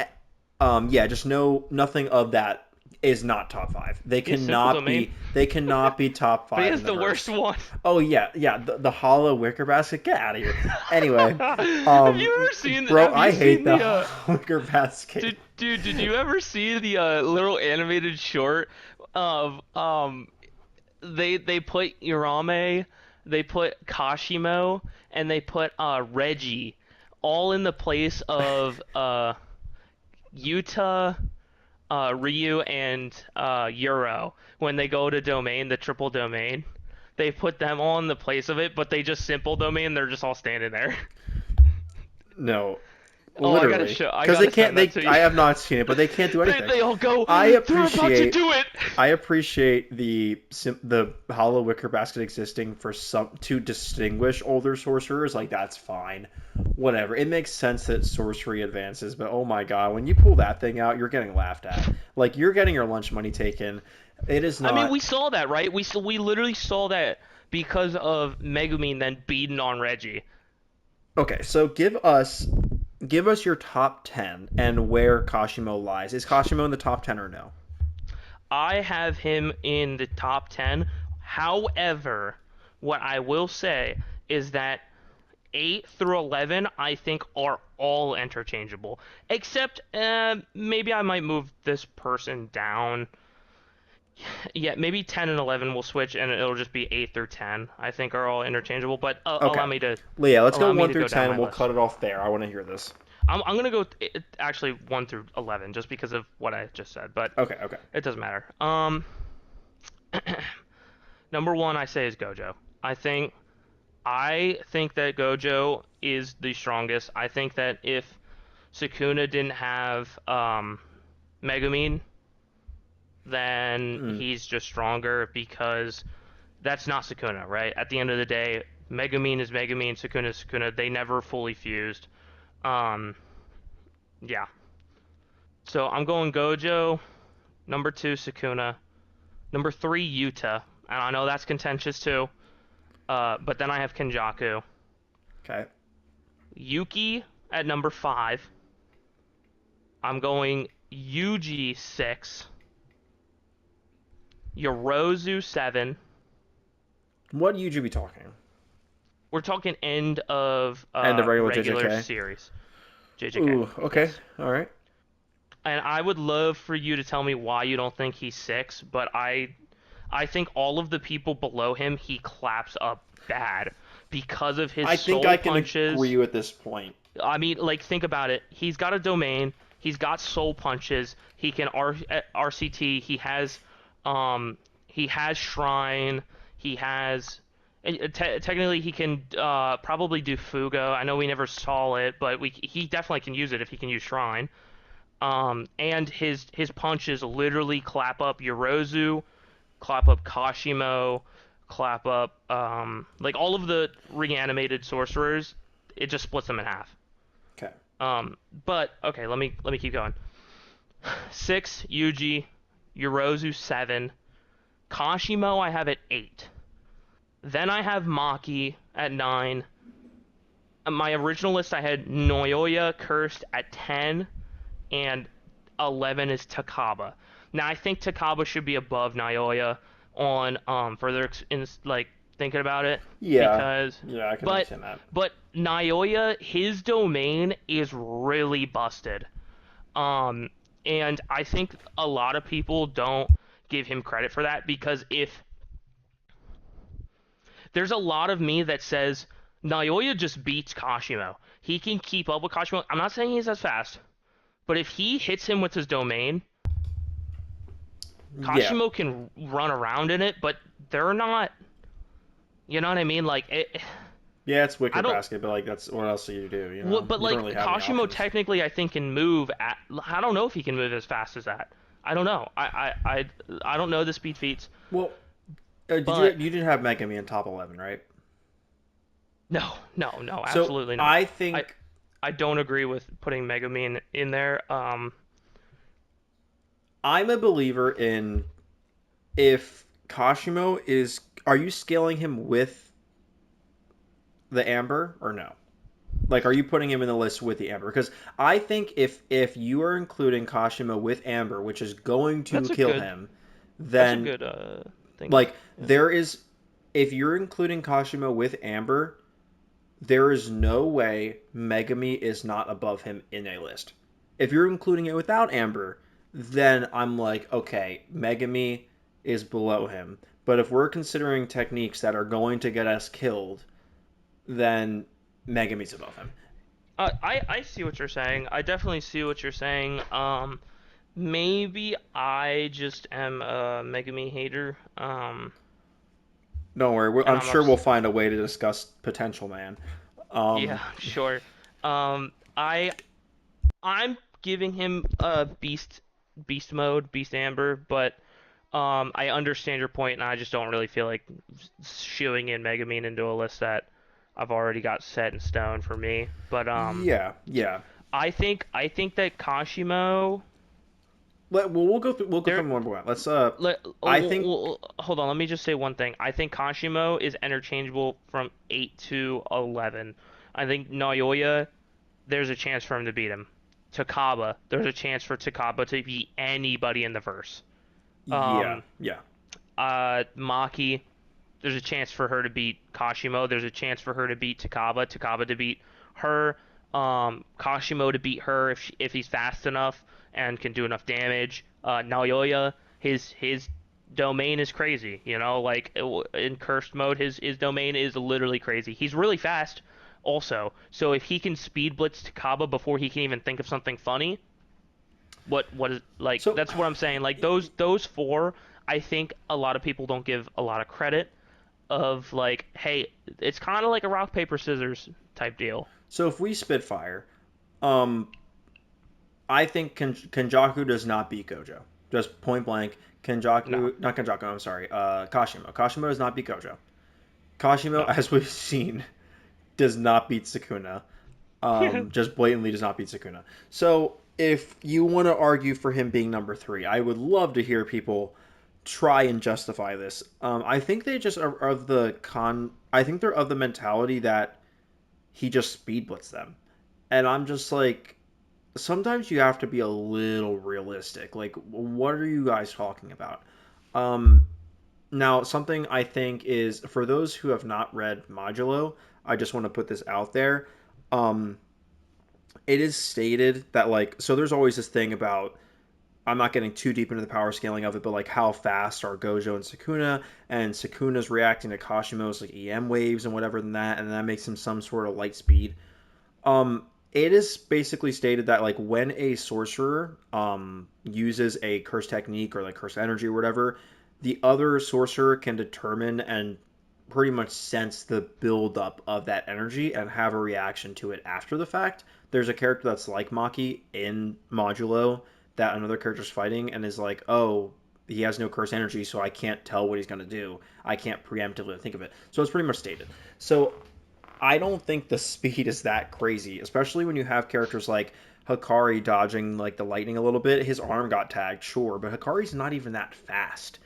Yeah, just no nothing of that is not top five. He has simple domain, They cannot be top but he five has in the the worst verse. one. Oh yeah, the hollow wicker basket. Get out of here. Anyway, Have you ever seen? bro, Have you I hate seen the the hollow wicker basket. Did you ever see the little animated short of they put Urame, they put Kashimo, and they put Reggie all in the place of Yuta, Ryu, and Euro when they go to domain, the triple domain. They put them all in the place of it, but they just simple domain. They're just all standing there. No, Oh, literally, I because they gotta can't. send that They to you. I have not seen it, but they can't do anything. They all go. I They're about to appreciate do it. I appreciate the hollow wicker basket existing for some to distinguish older sorcerers. Like that's fine, whatever. It makes sense that sorcery advances, but oh my god, when you pull that thing out, you're getting laughed at. Like you're getting your lunch money taken. It is I mean, not we saw that, right? We literally saw that because of Megumin then beating on Reggie. okay. So give us your top 10 and where Kashimo lies. Is Kashimo in the top 10 or no? I have him in the top 10. However, what I will say is that 8 through 11 I think are all interchangeable. Except maybe I might move this person down. Yeah, maybe 10 and 11 will switch and it'll just be 8 through 10. I think are all interchangeable, but Okay. Leah, let's go allow me 1 to through go down 10 my and we'll list. cut it off there. I want to hear this. I'm gonna go actually 1 through 11 just because of what I just said, but Okay, okay. it doesn't matter. Number one I say is Gojo. I think I think that Gojo is the strongest. I think that if Sukuna didn't have Megumin, then Mm, he's just stronger because that's not Sukuna, right? At the end of the day, Megumin is Megumin, Sukuna is Sukuna. They never fully fused. Um, yeah. So I'm going Gojo. Number two, Sukuna. Number three, Yuta. And I know that's contentious too. But then I have Kenjaku. okay. Yuki at number five. I'm going Yuji six. Yorozu seven. What would you be talking? We're talking end of End of regular regular JJK. series. JJK. Ooh, okay. Yes. All right. And I would love for you to tell me why you don't think he's six, but I think all of the people below him he claps up bad because of his I think soul I can punches. agree with this point. I mean, like think about it. He's got a domain. He's got soul punches. He can RCT. He has shrine. He has technically he can probably do Fugo. I know we never saw it, but he definitely can use it if he can use shrine. And his punches literally clap up Yorozu, clap up Kashimo, clap up like all of the reanimated sorcerers. It just splits them in half. Okay. But okay, let me keep going. Six Yuji, Yorozu seven, Kashimo I have at eight. Then I have Maki at nine. My original list I had Noyoya cursed at 10, and 11 is Takaba. Now I think Takaba should be above Naoya on further in like thinking about it Yeah. because Yeah, I can but understand that. but Naoya his domain is really busted. Um And I think a lot of people don't give him credit for that because if there's a lot of me that says Naoya just beats Kashimo. He can keep up with Kashimo. I'm not saying he's as fast, but if he hits him with his domain, Yeah. Kashimo can run around in it, but they're not. You know what I mean? Yeah, it's I Wicker don't. Basket, but like that's what else do you do? But You don't like really have any Kashimo options. technically, I think can move at. I don't know if he can move as fast as that. I don't know. I don't know the speed feats, Well, but you did have Megami in top 11, right? no, no, no, So absolutely not. I I think I don't agree with putting Megumin in there. I'm a believer in if Kashimo is. Are you scaling him with the Amber or no? Like, are you putting him in the list with the Amber? Because I think if you are including Kashimo with Amber, which is going to That's a kill good. him, That's a then good thing. like Yeah. there is. If you're including Kashimo with Amber, there is no way Megami is not above him in a list. If you're including it without Amber, then I'm like, okay, Megami is below him. But if we're considering techniques that are going to get us killed, then Megami's above him. I see what you're saying. I definitely see what you're saying. Maybe I just am a Megami hater. Don't worry, And I'm I'm sure we'll ups. find a way to discuss Potential Man. Yeah, Um, sure. Um, I I'm giving him a beast mode, beast amber, but I understand your point, and I just don't really feel like shooing in Megumin into a list that I've already got set in stone for me. But yeah, yeah. I think that Kashimo We'll go there. through them one by one. Let's I think Hold on, let me just say one thing. I think Kashimo is interchangeable from 8 to 11. I think Naoya, there's a chance for him to beat him. Takaba, there's a chance for Takaba to beat anybody in the verse. yeah, Um, yeah. Maki, there's a chance for her to beat Kashimo. There's a chance for her to beat Takaba. Takaba to beat her. Kashimo to beat her if he's fast enough and can do enough damage. Naoya, his domain is crazy. You know, like in cursed mode, his domain is literally crazy. He's really fast, also. So if he can speed blitz Takaba before he can even think of something funny, what is like So that's what I'm saying. Like those four, I think a lot of people don't give a lot of credit of like, hey, it's kind of like a rock paper scissors type deal. so if we Spitfire, um, I think Kenjaku does not beat Gojo. Just point blank, No, Kenjaku, not Kenjaku. I'm sorry, Kashimo. Kashimo does not beat Gojo. Kashimo, no. as we've seen, does not beat Sukuna. Just blatantly does not beat Sukuna. So if you want to argue for him being number three, I would love to hear people try and justify this. I think they just are of the con. I think they're of the mentality that he just speed blitzed them, and I'm just like, sometimes you have to be a little realistic. Like, what are you guys talking about? Um, Now, something I think is for those who have not read Modulo, I just want to put this out there. Um, it is stated that like so there's always this thing about I'm not getting too deep into the power scaling of it, but like how fast are Gojo and Sukuna's reacting to Kashimo's like EM waves and whatever than that, and that makes him some sort of light speed. It is basically stated that like when a sorcerer uses a curse technique or like curse energy or whatever, the other sorcerer can determine and pretty much sense the buildup of that energy and have a reaction to it after the fact. There's a character that's like Maki in Modulo that another character's fighting and is like, oh, he has no curse energy, so I can't tell what he's going to do. I can't preemptively think of it. So it's pretty much stated. So I don't think the speed is that crazy, especially when you have characters like Hikari dodging like the lightning a little bit. His arm got tagged, sure, but Hikari's not even that fast.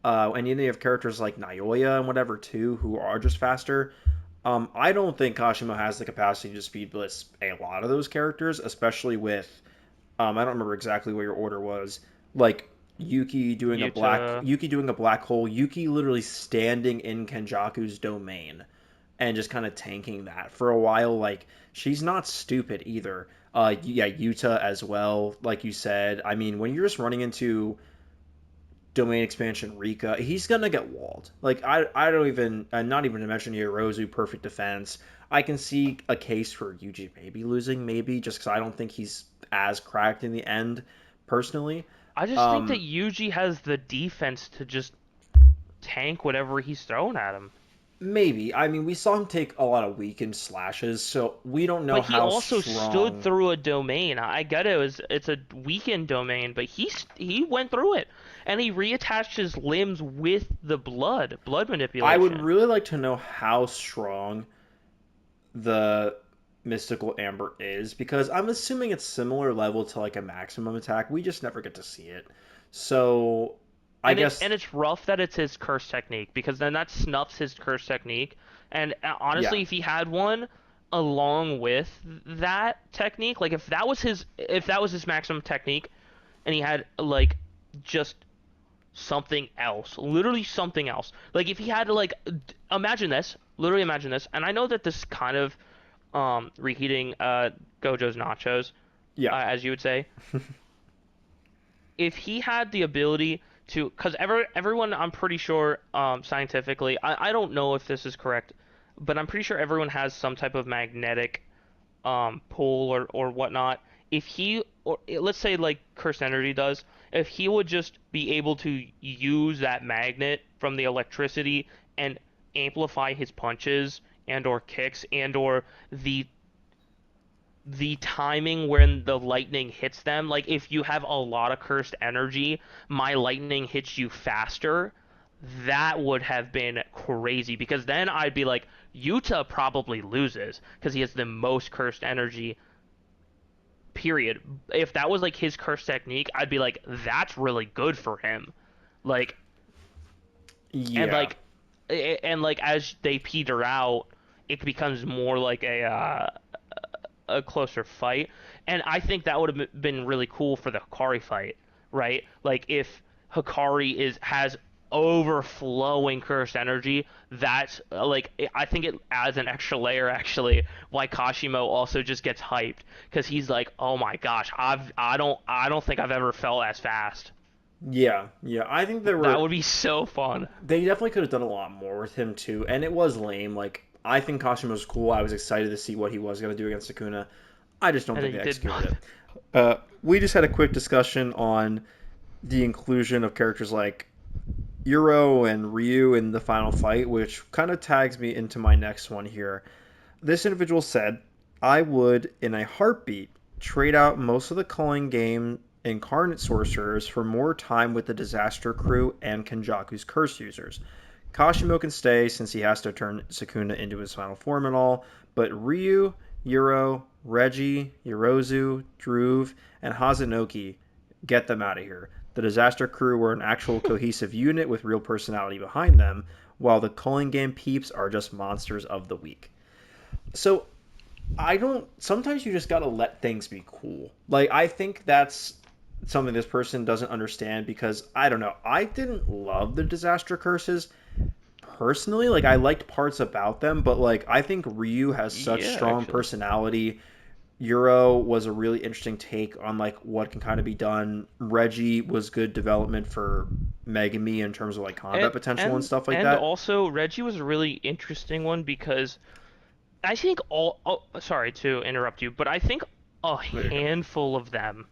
And then you have characters like Naoya and whatever too, who are just faster. I don't think Kashimo has the capacity to speed blitz a lot of those characters, especially with I don't remember exactly what your order was. Like Yuta. Yuki doing a black hole, Yuki literally standing in Kenjaku's domain and just kind of tanking that for a while. Like she's not stupid either. Yeah, Yuta as well, like you said. I mean, when you're just running into domain expansion Rika, he's gonna get walled. Like I don't even not even to mention Yorozu perfect defense. I can see a case for Yuji maybe losing, maybe just because I don't think he's as cracked in the end, personally. I just think that Um, Yuji has the defense to just tank whatever he's throwing at him. Maybe. I mean, we saw him take a lot of weakened slashes, so we don't know But he how also stood strong. through a domain. I get it's a weakened domain, but he went through it and he reattached his limbs with the blood I would manipulation. really like to know how strong the mystical amber is because I'm assuming it's similar level to like a maximum attack. We just never get to see it. So I guess It's rough that it's his curse technique because then that snuffs his curse technique. And yeah. honestly, if he had one along with that technique, like if that was his maximum technique, and he had like just something else, literally something else. Like if he had to like imagine this, literally imagine this, and I know that this kind of reheating Gojo's nachos, Yeah. as you would say, if he had the ability to, because everyone, I'm pretty sure, scientifically, I don't know if this is correct, but I'm pretty sure everyone has some type of magnetic pull or whatnot. If he, or let's say like Cursed Energy does, if he would just be able to use that magnet from the electricity and amplify his punches and or kicks and or the timing when the lightning hits them. Like if you have a lot of cursed energy, my lightning hits you faster. That would have been crazy because then I'd be like, Yuta probably loses because he has the most cursed energy, period. If that was like his cursed technique, I'd be like, that's really good for him. Like, and Yeah. like, and like as they peter out, it becomes more like a closer fight. And I think that would have been really cool for the Hikari fight, right? Like if Hikari is has overflowing cursed energy, that's like I think it adds an extra layer actually. Why Kashimo also just gets hyped because he's like, oh my gosh, I don't think I've ever felt as fast. Yeah. Yeah. I think there That were would be so fun. they definitely could have done a lot more with him too, and it was lame. Like I think Kashima was cool. I was excited to see what he was going to do against Sukuna. I just don't And think then they he did executed nothing. it. We just had a quick discussion on the inclusion of characters like Euro and Ryu in the final fight, which kind of tags me into my next one here. This individual said, I would, in a heartbeat, trade out most of the culling game incarnate sorcerers for more time with the disaster crew and Kenjaku's curse users. Kashimo can stay since he has to turn Sukuna into his final form and all, but Ryu, Yuro, Reggie, Yorozu, Druve, and Hazanoki, get them out of here. The disaster crew were an actual cohesive unit with real personality behind them, while the culling game peeps are just monsters of the week. So I don't. Sometimes you just gotta let things be cool. Like I think that's something this person doesn't understand because I don't know. I didn't love the disaster curses personally. Like I liked parts about them, but like I think Ryu has such Yeah, strong actually. personality. Euro was a really interesting take on like what can kind of be done. Reggie was good development for Megami in terms of like combat potential and stuff like And that. also Reggie was a really interesting one because I think all. Oh, sorry to interrupt you, but I think a There you go. handful of them,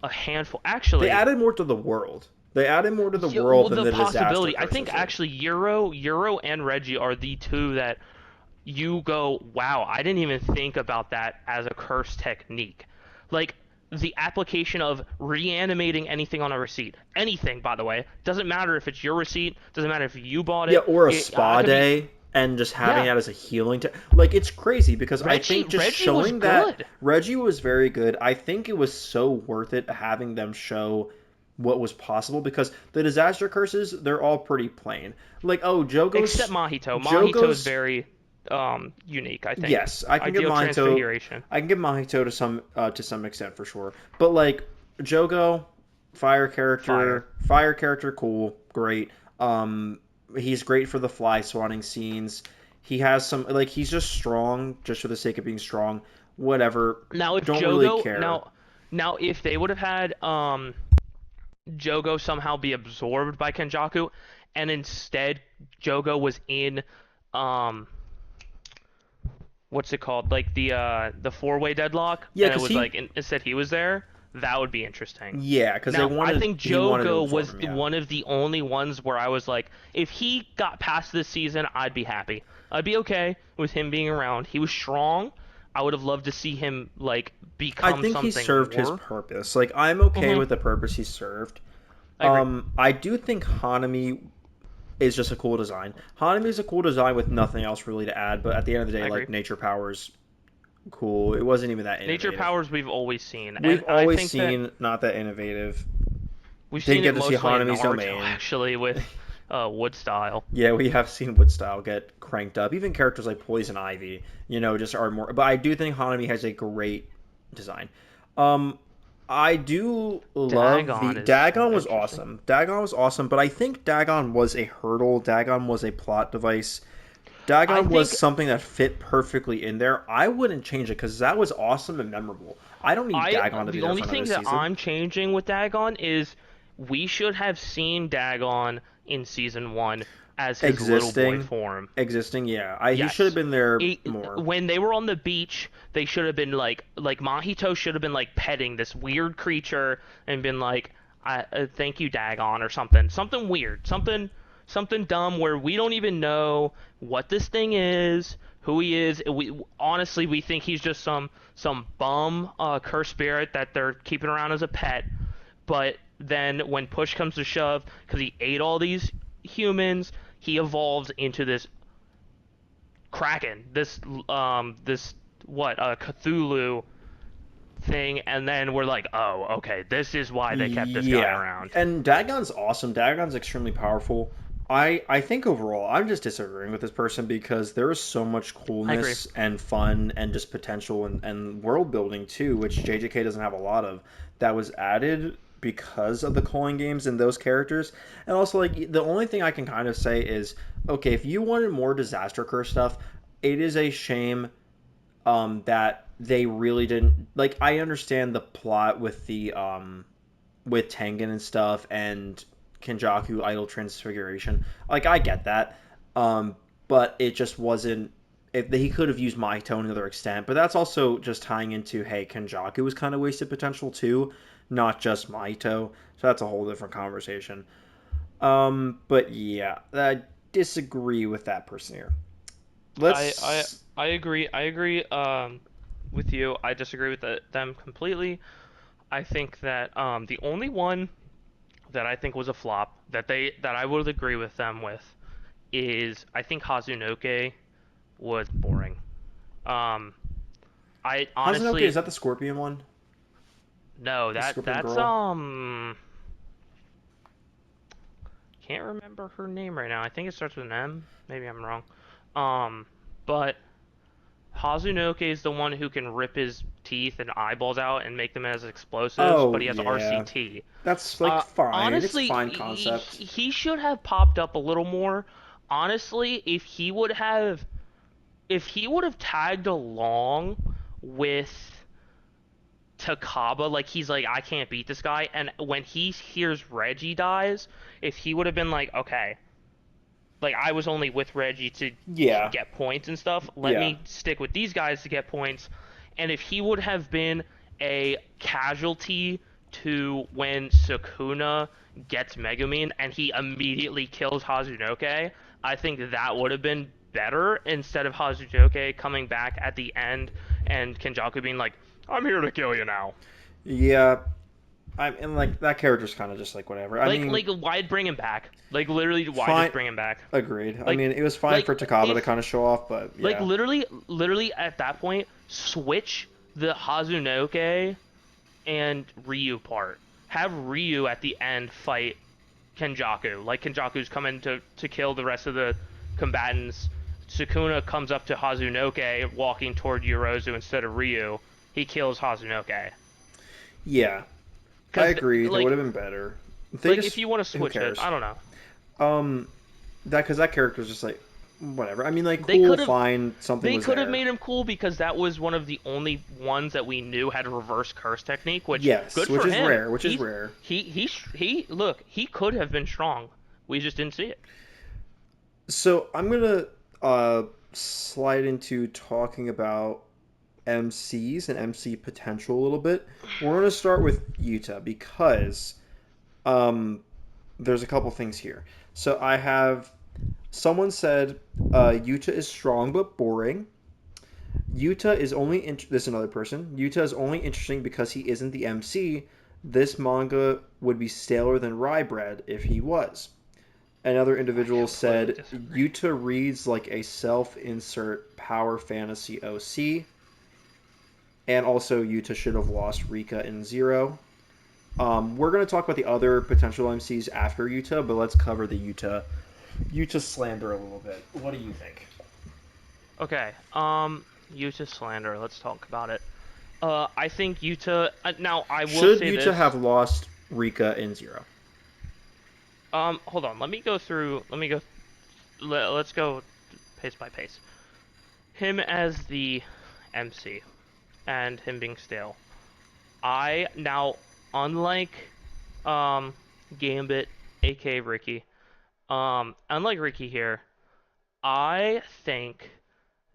a handful, They actually, added more to the world. They added more to the well, world than the the disaster possibility. I think curses did. actually Euro, and Reggie are the two that you go, wow, I didn't even think about that as a curse technique. Like the application of reanimating anything on a receipt. Anything, by the way. Doesn't matter if it's your receipt, doesn't matter if you bought Yeah, it. or a I spa could be, day and just having yeah. that as a healing. Like it's crazy because I think just Reggie was showing that good. Reggie was very good. I think it was so worth it having them show what was possible because the disaster curses they're all pretty plain. Like Except Mahito. Mahito is Jogo's very unique, I think. yes, I can give Ideal Mahito. Transfiguration. I can give Mahito to some extent for sure. But like Jogo, Fire. fire character, cool, great. He's great for the fly swatting scenes. He has some like he's just strong just for the sake of being strong. Whatever. Now if Don't really Jogo care. now if they would have had Jogo somehow be absorbed by Kenjaku, and instead Jogo was in um what's it called, like the four-way deadlock, Yeah, and it because was like instead he was there, that would be interesting. yeah, because Now I think he wanted to Jogo absorb was him. Yeah, one of the only ones where I was like, if he got past this season, I'd be happy. I'd be okay with him being around. He was strong. I would have loved to see him like I become think he something served his more. purpose. Like I'm okay Mm-hmm. with the purpose he served. I agree. I do think Hanami is just a cool design. Hanami is a cool design with nothing else really to add. But at the end of the day, I agree. like nature powers, cool. It wasn't even that Nature innovative. powers we've always seen, We've and I always think that seen not that innovative. we've Didn't seen it get to see mostly in Hanami's Naruto domain. actually with Wood Style. Yeah, we have seen Wood Style get cranked up. Even characters like Poison Ivy, just are more. But I do think Hanami has a great design. Um, I do love the Dagon is so Dagon was interesting. awesome. Dagon was awesome, but I think Dagon was a hurdle. Dagon was a plot device. I Dagon was think something that fit perfectly in there. I wouldn't change it because that was awesome and memorable. I don't need I Dagon to be the there only for another thing that season. I'm changing with Dagon is we should have seen Dagon in season one as his little boy Existing, form. yeah. He should have Yes. been there more. When they were on the beach, they should have been like Mahito should have been like petting this weird creature and been like, "Thank you, Dagon," or something, something weird, something dumb where we don't even know what this thing is, who he is. We honestly we think he's just some bum cursed spirit that they're keeping around as a pet. But then when push comes to shove, because he ate all these humans, he evolves into this Kraken, this what Cthulhu thing, and then we're like, oh, okay, this is why they kept this guy Yeah, around. and Dagon's awesome. Dagon's extremely powerful. I think overall, I'm just disagreeing with this person because there is so much I agree. coolness and fun and just potential and world building too, which JJK doesn't have a lot of. That was added because of the calling games and those characters. And also, like the only thing I can kind of say is, okay, if you wanted more disaster curse stuff, it is a shame that they really didn't like. I understand the plot with Tengen and stuff and Kenjaku idol transfiguration. Like I get that, but it just wasn't. If he could have used Mahito to another extent, but that's also just tying into hey, Kenjaku was kind of wasted potential too, not just Mahito. So that's a whole different conversation. But yeah, I disagree with that person here. I I Let's I agree. I agree. With you. I disagree with them completely. I think that the only one that I think was a flop that I would agree with them with is I think Hazunoke was boring. Um, I Hazunoke. Is honestly that the Scorpion one? no The that Scorpion that's girl? can't remember her name right now. I think it starts with an M. Maybe I'm wrong. Um, but Hazunoke is the one who can rip his teeth and eyeballs out and make them as explosives, but Oh he has yeah, RCT. that's like fine. It's Honestly, fine concept. he should have popped up a little more. Honestly, if he would have tagged along with Takaba, like he's like, I can't beat this guy, and when he hears Reggie dies, if he would have been like, okay, like I was only with Reggie to Yeah, get points and stuff. Let yeah, me stick with these guys to get points. And if he would have been a casualty to when Sukuna gets Megumin and he immediately kills Hazunoke, I think that would have been better instead of Hazunoke coming back at the end and Kenjaku being like, "I'm here to kill you now." yeah. I'm and like that character's kind of just like whatever. I mean, Like why bring him back? Like literally, why fine. just bring him back? Agreed. I Like, mean, it was fine like for Takaba to if kind of show off, but Like yeah, literally at that point, switch the Hazunoke and Ryu part. Have Ryu at the end fight Kenjaku. Like Kenjaku's coming to kill the rest of the combatants. Sukuna comes up to Hazunoke walking toward Yorozu instead of Ryu. He kills Hazunoke. yeah. I Cause agree. That would have been better. They like if just you want to who switch it, cares? I don't know. Um, that because that character's just like. whatever. I mean, like, They cool, could have fine, something they was could have there. made him cool because that was one of the only ones that we knew had reverse curse technique, which Yes, good which for is him. rare, which is rare. He look, he could have been strong. We just didn't see it. So I'm gonna uh, slide into talking about MCs and MC potential a little bit. We're gonna start with Utah because um, there's a couple things here. So I have someone said Utah is strong but boring. Utah is only this is another person. Utah is only interesting because he isn't the MC. This manga would be staler than rye bread if he was. Another I individual completely said disagree. Yuta reads like a self-insert power fantasy OC, and also Yuta should have lost Rika in Zero. We're going to talk about the other potential MCs after Yuta, but let's cover the Yuta slander a little bit. What do you think? Okay, Yuta slander. Let's talk about it. I think Yuta. Now I will Should say Yuta have this. lost Rika in Zero? Hold on. Let me go through. Let me go. Let's go pace by pace. Him as the MC and him being stale. I now, unlike um Gambit, aka Ricky, unlike Ricky here, I think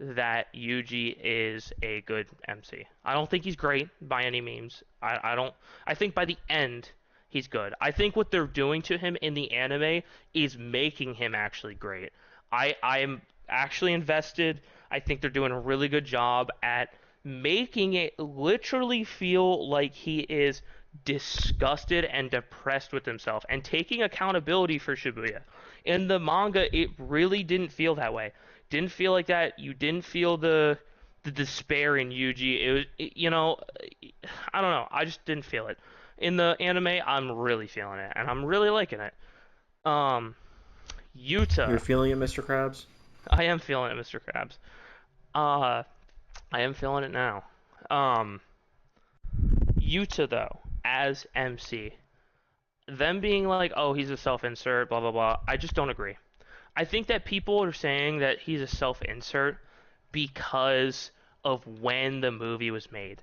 that Yuji is a good MC. I don't think he's great by any means. I don't. I think by the end he's good. I think what they're doing to him in the anime is making him actually great. I am actually invested. I think they're doing a really good job at making it literally feel like he is disgusted and depressed with himself and taking accountability for Shibuya. In the manga, it really didn't feel that way. Didn't feel like that. You didn't feel the despair in Yuji. It was, I don't know. I just didn't feel it. In the anime, I'm really feeling it, and I'm really liking it. Um, You're Yuta, feeling it, Mr. Krabs? I am feeling it, Mr. Krabs. Uh, I am feeling it now. Um, Yuta though, as MC, them being like, oh, he's a self-insert, blah blah blah. I just don't agree. I think that people are saying that he's a self-insert because of when the movie was made.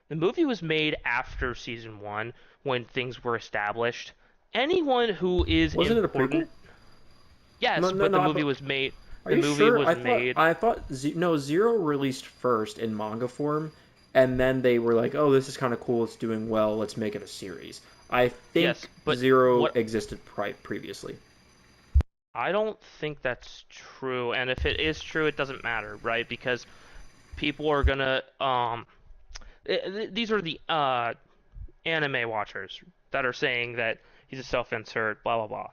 The movie was made after season one when things were established. Anyone who is Wasn't it a prequel? important, No, yes, no, but the no. movie was made. Are The you movie sure? was made. I thought no Zero released first in manga form, and then they were like, "Oh, this is kind of cool. It's doing well. Let's make it a series." I Yes, think but Zero what existed previously. I don't think that's true. And if it is true, it doesn't matter, right? Because people are gonna these are the anime watchers that are saying that he's a self-insert, blah blah blah.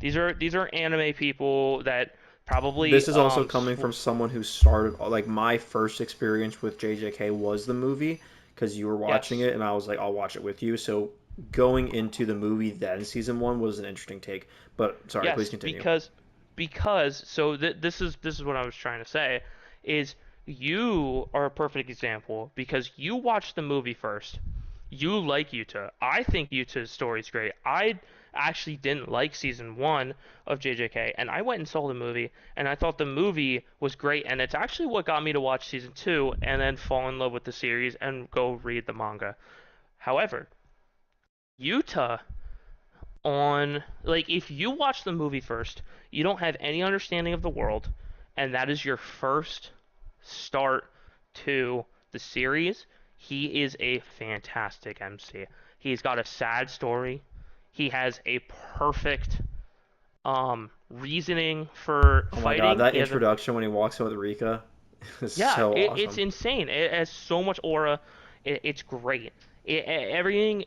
These are anime people that probably This is also coming from someone who started like my first experience with JJK was the movie because you were watching yes, it and I was like, I'll watch it with you. So going into the movie then season one was an interesting take. But sorry, please yes, continue. because so this is what I was trying to say is you are a perfect example because you watched the movie first. You like Yuta. I think Yuta's story is great. I actually didn't like season one of JJK, and I went and saw the movie, and I thought the movie was great, and it's actually what got me to watch season two and then fall in love with the series and go read the manga. However, Yuta on like if you watch the movie first, you don't have any understanding of the world, and that is your first start to the series. He is a fantastic MC. He's got a sad story. He has a perfect reasoning for Oh my god, fighting. that He has a introduction when he walks in with Rika is yeah, so it's awesome. insane. It has so much aura. It's great. Everything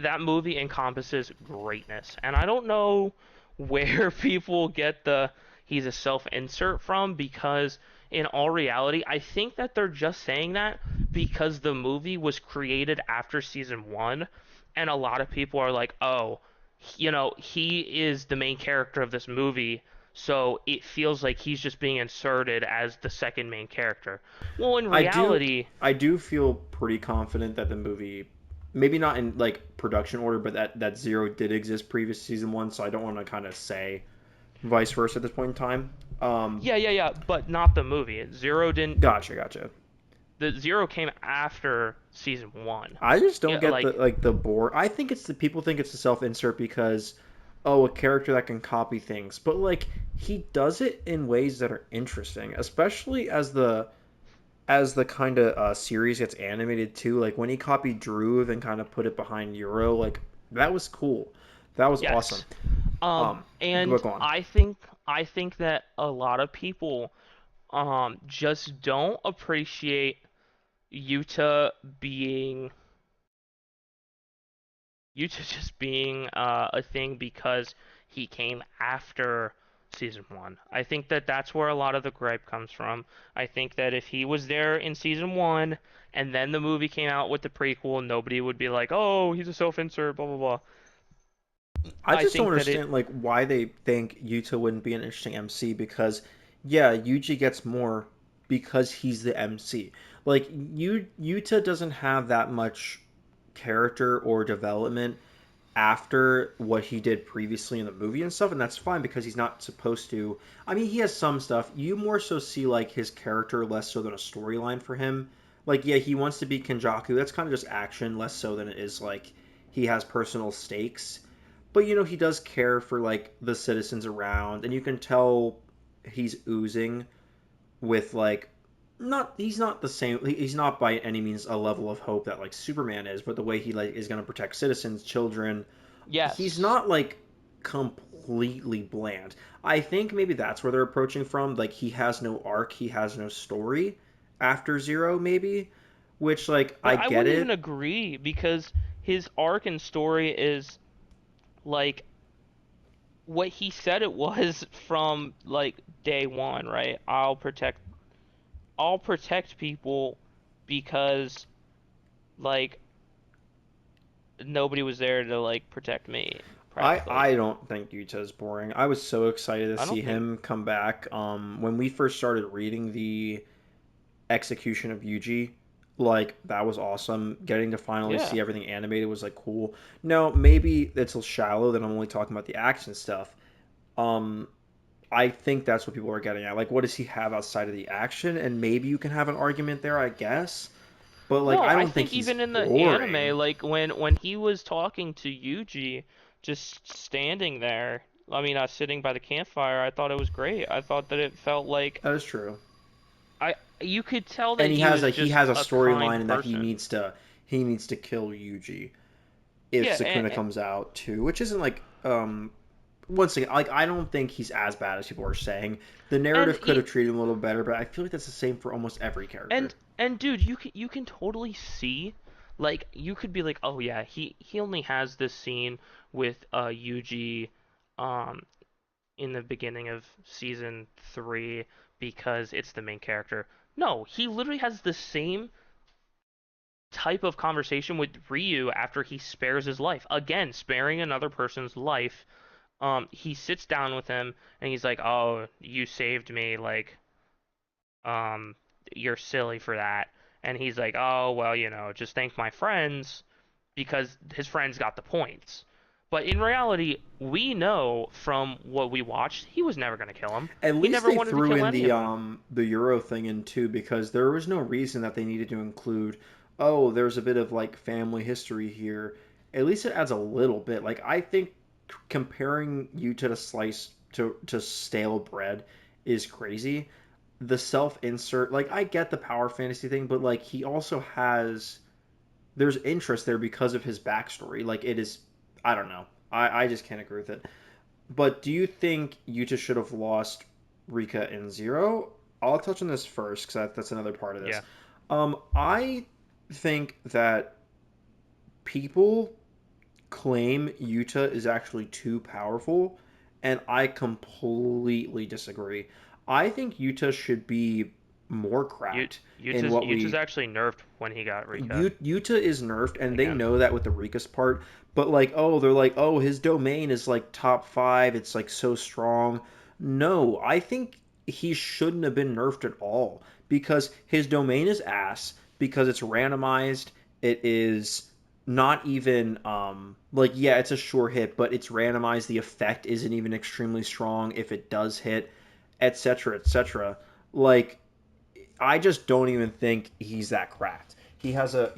that movie encompasses greatness, and I don't know where people get the he's a self-insert from because in all reality, I think that they're just saying that because the movie was created after season one, and a lot of people are like, oh, he is the main character of this movie, so it feels like he's just being inserted as the second main character. Well, in I do reality, I do feel pretty confident that the movie maybe not in like production order, but that Zero did exist previous season one, so I don't want to kind of say vice versa at this point in time. Um, Yeah, yeah, yeah, but not the movie. Zero didn't. gotcha, gotcha. The Zero came after season one. I just don't Yeah, get the like like the bore. I think it's the people think it's the self insert because oh, a character that can copy things, but like he does it in ways that are interesting, especially as the kind of series gets animated too. Like when he copied Druid and kind of put it behind Euro, like that was cool. That was awesome. yes. And Go on. I think that a lot of people just don't appreciate Yuta being Yuta just being a thing because he came after season one. I think that that's where a lot of the gripe comes from. I think that if he was there in season one and then the movie came out with the prequel, nobody would be like, "Oh, he's a self-insert," blah blah blah. I I just don't think that it, understand like why they think Yuta wouldn't be an interesting MC because yeah, Yuji gets more because he's the MC. Like Yuta doesn't have that much character or development after what he did previously in the movie and stuff, and that's fine because he's not supposed to. I mean, he has some stuff. You more so see like his character less so than a storyline for him. Like, yeah, he wants to be Kenjaku. That's kind of just action, less so than it is like he has personal stakes. But you know, he does care for like the citizens around, and you can tell he's oozing with like not he's not the same he's not by any means a level of hope that like Superman is, but the way he like is going to protect citizens, children, he's yes. not like completely bland. I think maybe that's where they're approaching from. Like he has no arc, he has no story after Zero, maybe. Which like I But I get wouldn't even it. agree because his arc and story is like what he said it was from like day one, right? I'll protect people because like nobody was there to like protect me practically. I don't think Yuta is boring. I was so excited to I see don't think him come back. When we first started reading the execution of Yuji, like that was awesome. Getting to finally yeah. see everything animated was like cool. No, maybe it's shallow that I'm only talking about the action stuff. Um, I think that's what people are getting at. Like, what does he have outside of the action? And maybe you can have an argument there, I guess. But like, No, I I don't think think he's even in the boring. anime, like when he was talking to Yuji, just standing there, I mean, sitting by the campfire, I thought it was great. I thought that it felt like That is true. you could tell that And he was he just has a a storyline kind in that person. he needs to kill Yuji if Yeah, Sukuna and, comes out too, which isn't like once again, like I don't think he's as bad as people are saying. The and narrative could he have treated him a little better, but I feel like that's the same for almost every character. and dude, you can totally see, like you could be like, oh yeah, he only has this scene with Yuji, um, in the beginning of season three because it's the main character. No, he literally has the same type of conversation with Ryu after he spares his life. Again, sparing another person's life. He sits down with him and he's like, "Oh, you saved me. Like, um, you're silly for that." And he's like, "Oh, well, just thank my friends because his friends got the points." But in reality, we know from what we watched, he was never going to kill him. At He least never they wanted to threw kill in any of them. the Euro thing in too because there was no reason that they needed to include. Oh, there's a bit of like family history here. At least it adds a little bit. Like I think comparing you to the slice to stale bread is crazy. The self insert, like I get the power fantasy thing, but like he also has there's interest there because of his backstory. Like it is, I don't know. I just can't agree with it. But do you think Yuta should have lost Rika in Zero? I'll touch on this first because that's another part of this. Yeah. I think that people claim Yuta is actually too powerful, and I completely disagree. I think Yuta should be more cracked in what Yuta's we actually nerfed when he got Rika Yuta is nerfed, and they again. know that with the Rikus part. But like, oh, they're like, oh, his domain is like top five. It's like so strong. No, I think he shouldn't have been nerfed at all because his domain is ass because it's randomized. It is. not even like, yeah, it's a sure hit, but it's randomized. The effect isn't even extremely strong if it does hit, etc., etc. Like, I just don't even think he's that cracked. He has a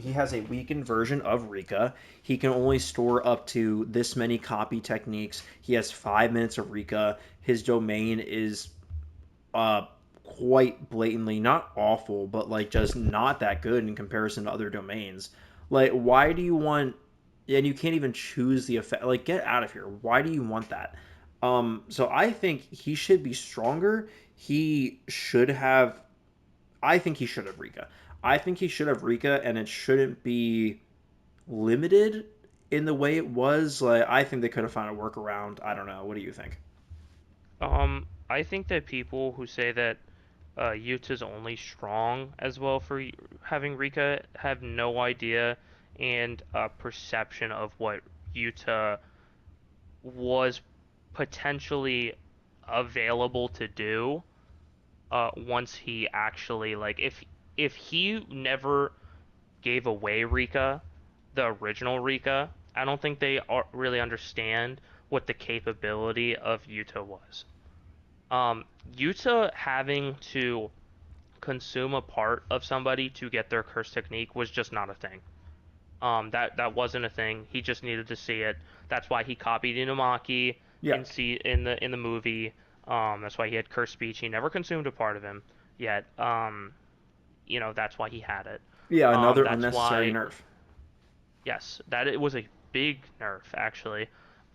weakened version of Rika. He can only store up to this many copy techniques. He has 5 minutes of Rika. His domain is uh quite blatantly not awful, but like just not that good in comparison to other domains. Like, why do you want? And you can't even choose the effect. Like, get out of here. Why do you want that? So I think he should be stronger. He should have. I think he should have Rika. I think he should have Rika, and it shouldn't be limited in the way it was. Like, I think they could have found a workaround. I don't know. What do you think? I think that people who say that Yuta's only strong as well for having Rika have no idea and perception of what Yuta was potentially available to do once he actually like if he never gave away Rika, the original Rika, I don't think they really understand what the capability of Yuta was. Yuta having to consume a part of somebody to get their curse technique was just not a thing. That wasn't a thing. He just needed to see it. That's why he copied Inumaki Yeah, in the movie. That's why he had curse speech. He never consumed a part of him yet. That's why he had it. yeah. Another That's unnecessary why nerf. yes, that it was a big nerf actually.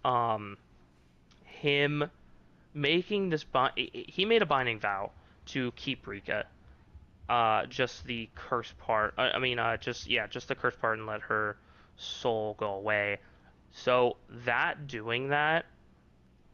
Um, him making this he made a binding vow to keep Rika. Just the curse part. I mean, just the curse part and let her soul go away. So that doing that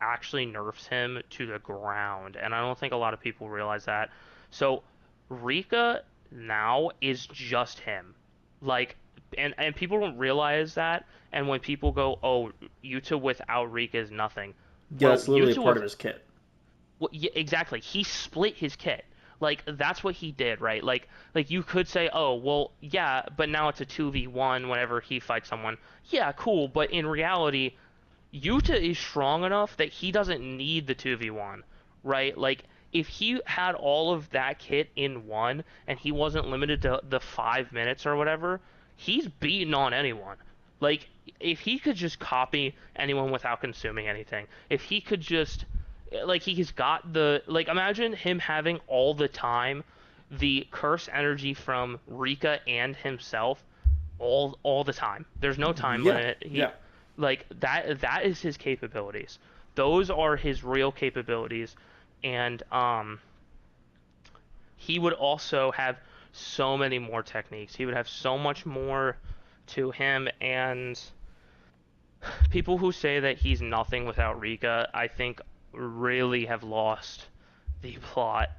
actually nerfs him to the ground, and I don't think a lot of people realize that. So Rika now is just him, like, and people don't realize that. And when people go, "Oh, Yuta without Rika is nothing," Yeah, well, that's literally a Yuta part with of his kit. well, yeah, exactly. He split his kit. Like that's what he did, right? Like you could say, "Oh, well, yeah, but now it's a 2v1 whenever he fights someone." Yeah, cool, but in reality, Yuta is strong enough that he doesn't need the 2v1, right? Like if he had all of that kit in one and he wasn't limited to the 5 minutes or whatever, he's beating on anyone. Like if he could just copy anyone without consuming anything, if he could just like he's got the like imagine him having all the time the curse energy from Rika and himself all the time. There's no time Yeah, limit. yeah. That is his capabilities. Those are his real capabilities, and he would also have so many more techniques. He would have so much more to him, and people who say that he's nothing without Rika, I think really have lost the plot,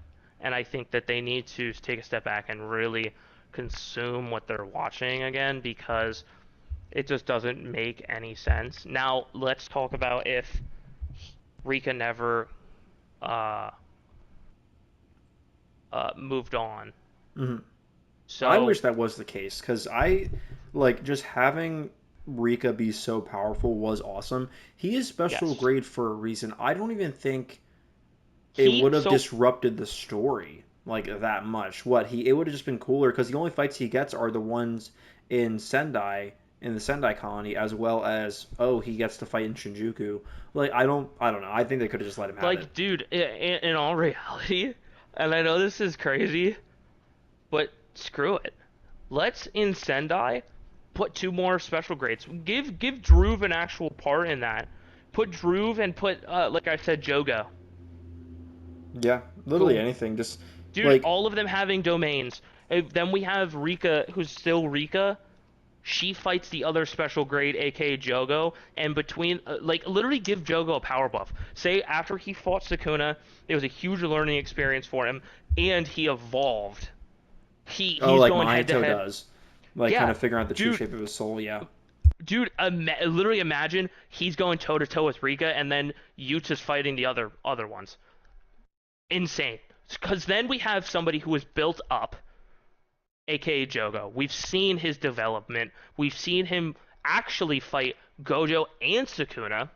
and I think that they need to take a step back and really consume what they're watching again because it just doesn't make any sense. Now, let's talk about if Rika never uh, moved on. Hmm. I So, wish that was the case because I like just having Rika be so powerful was awesome. He is special yes. grade for a reason. I don't even think it He, would have so, disrupted the story like that much. What he it would have just been cooler because the only fights he gets are the ones in Sendai in the Sendai colony, as well as, oh, he gets to fight in Shinjuku. Like, I don't know. I think they could have just let him have it. like, dude, in all reality, and I know this is crazy, but screw it. Let's, in Sendai, put two more special grades. Give Druve an actual part in that. Put Druve and put, like I said, Jogo. Yeah, literally Go anything. Just Dude, like, all of them having domains. Then we have Rika, who's still Rika. She fights the other special grade, aka Jogo, and between, like, literally give Jogo a power buff. Say after he fought Sukuna, it was a huge learning experience for him, and he evolved. oh, He's like going head to Mahito head. does, like kind Yeah, of figuring out the true dude, shape of his soul. Yeah, literally imagine he's going toe to toe with Rika, and then Yuta's fighting the other ones. Insane. Because then we have somebody who is built up aka Jogo. We've seen his development. We've seen him actually fight Gojo and Sukuna.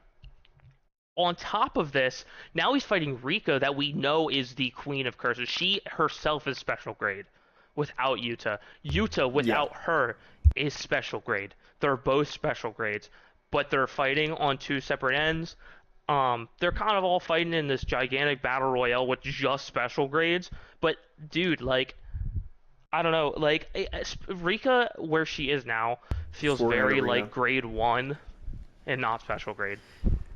On top of this, now he's fighting Rika, that we know is the queen of curses. She herself is special grade without Yuta. Yuta, Yeah. without her, is special grade. They're both special grades, but they're fighting on two separate ends. They're kind of all fighting in this gigantic battle royale with just special grades. But dude, like, I don't know, like Rika, where she is now, feels Fortnite very Arena. like grade one and not special grade.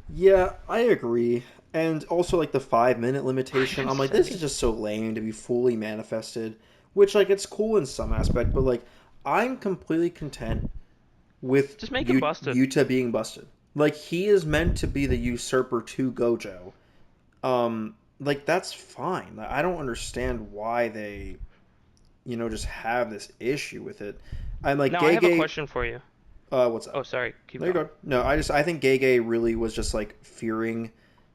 Yeah, I agree. And also like the 5 minute limitation. I'm like, this is Insane. just so lame to be fully manifested. Which like it's cool in some aspect, but like I'm completely content with Just make him busted. Yuta being busted. Like he is meant to be the usurper to Gojo. Like that's fine. Like, I don't understand why they, just have this issue with it. I'm like Now I have a Gege. question for you. What's Oh, up? sorry. Keep There you going. go. No, I think Gege really was just like fearing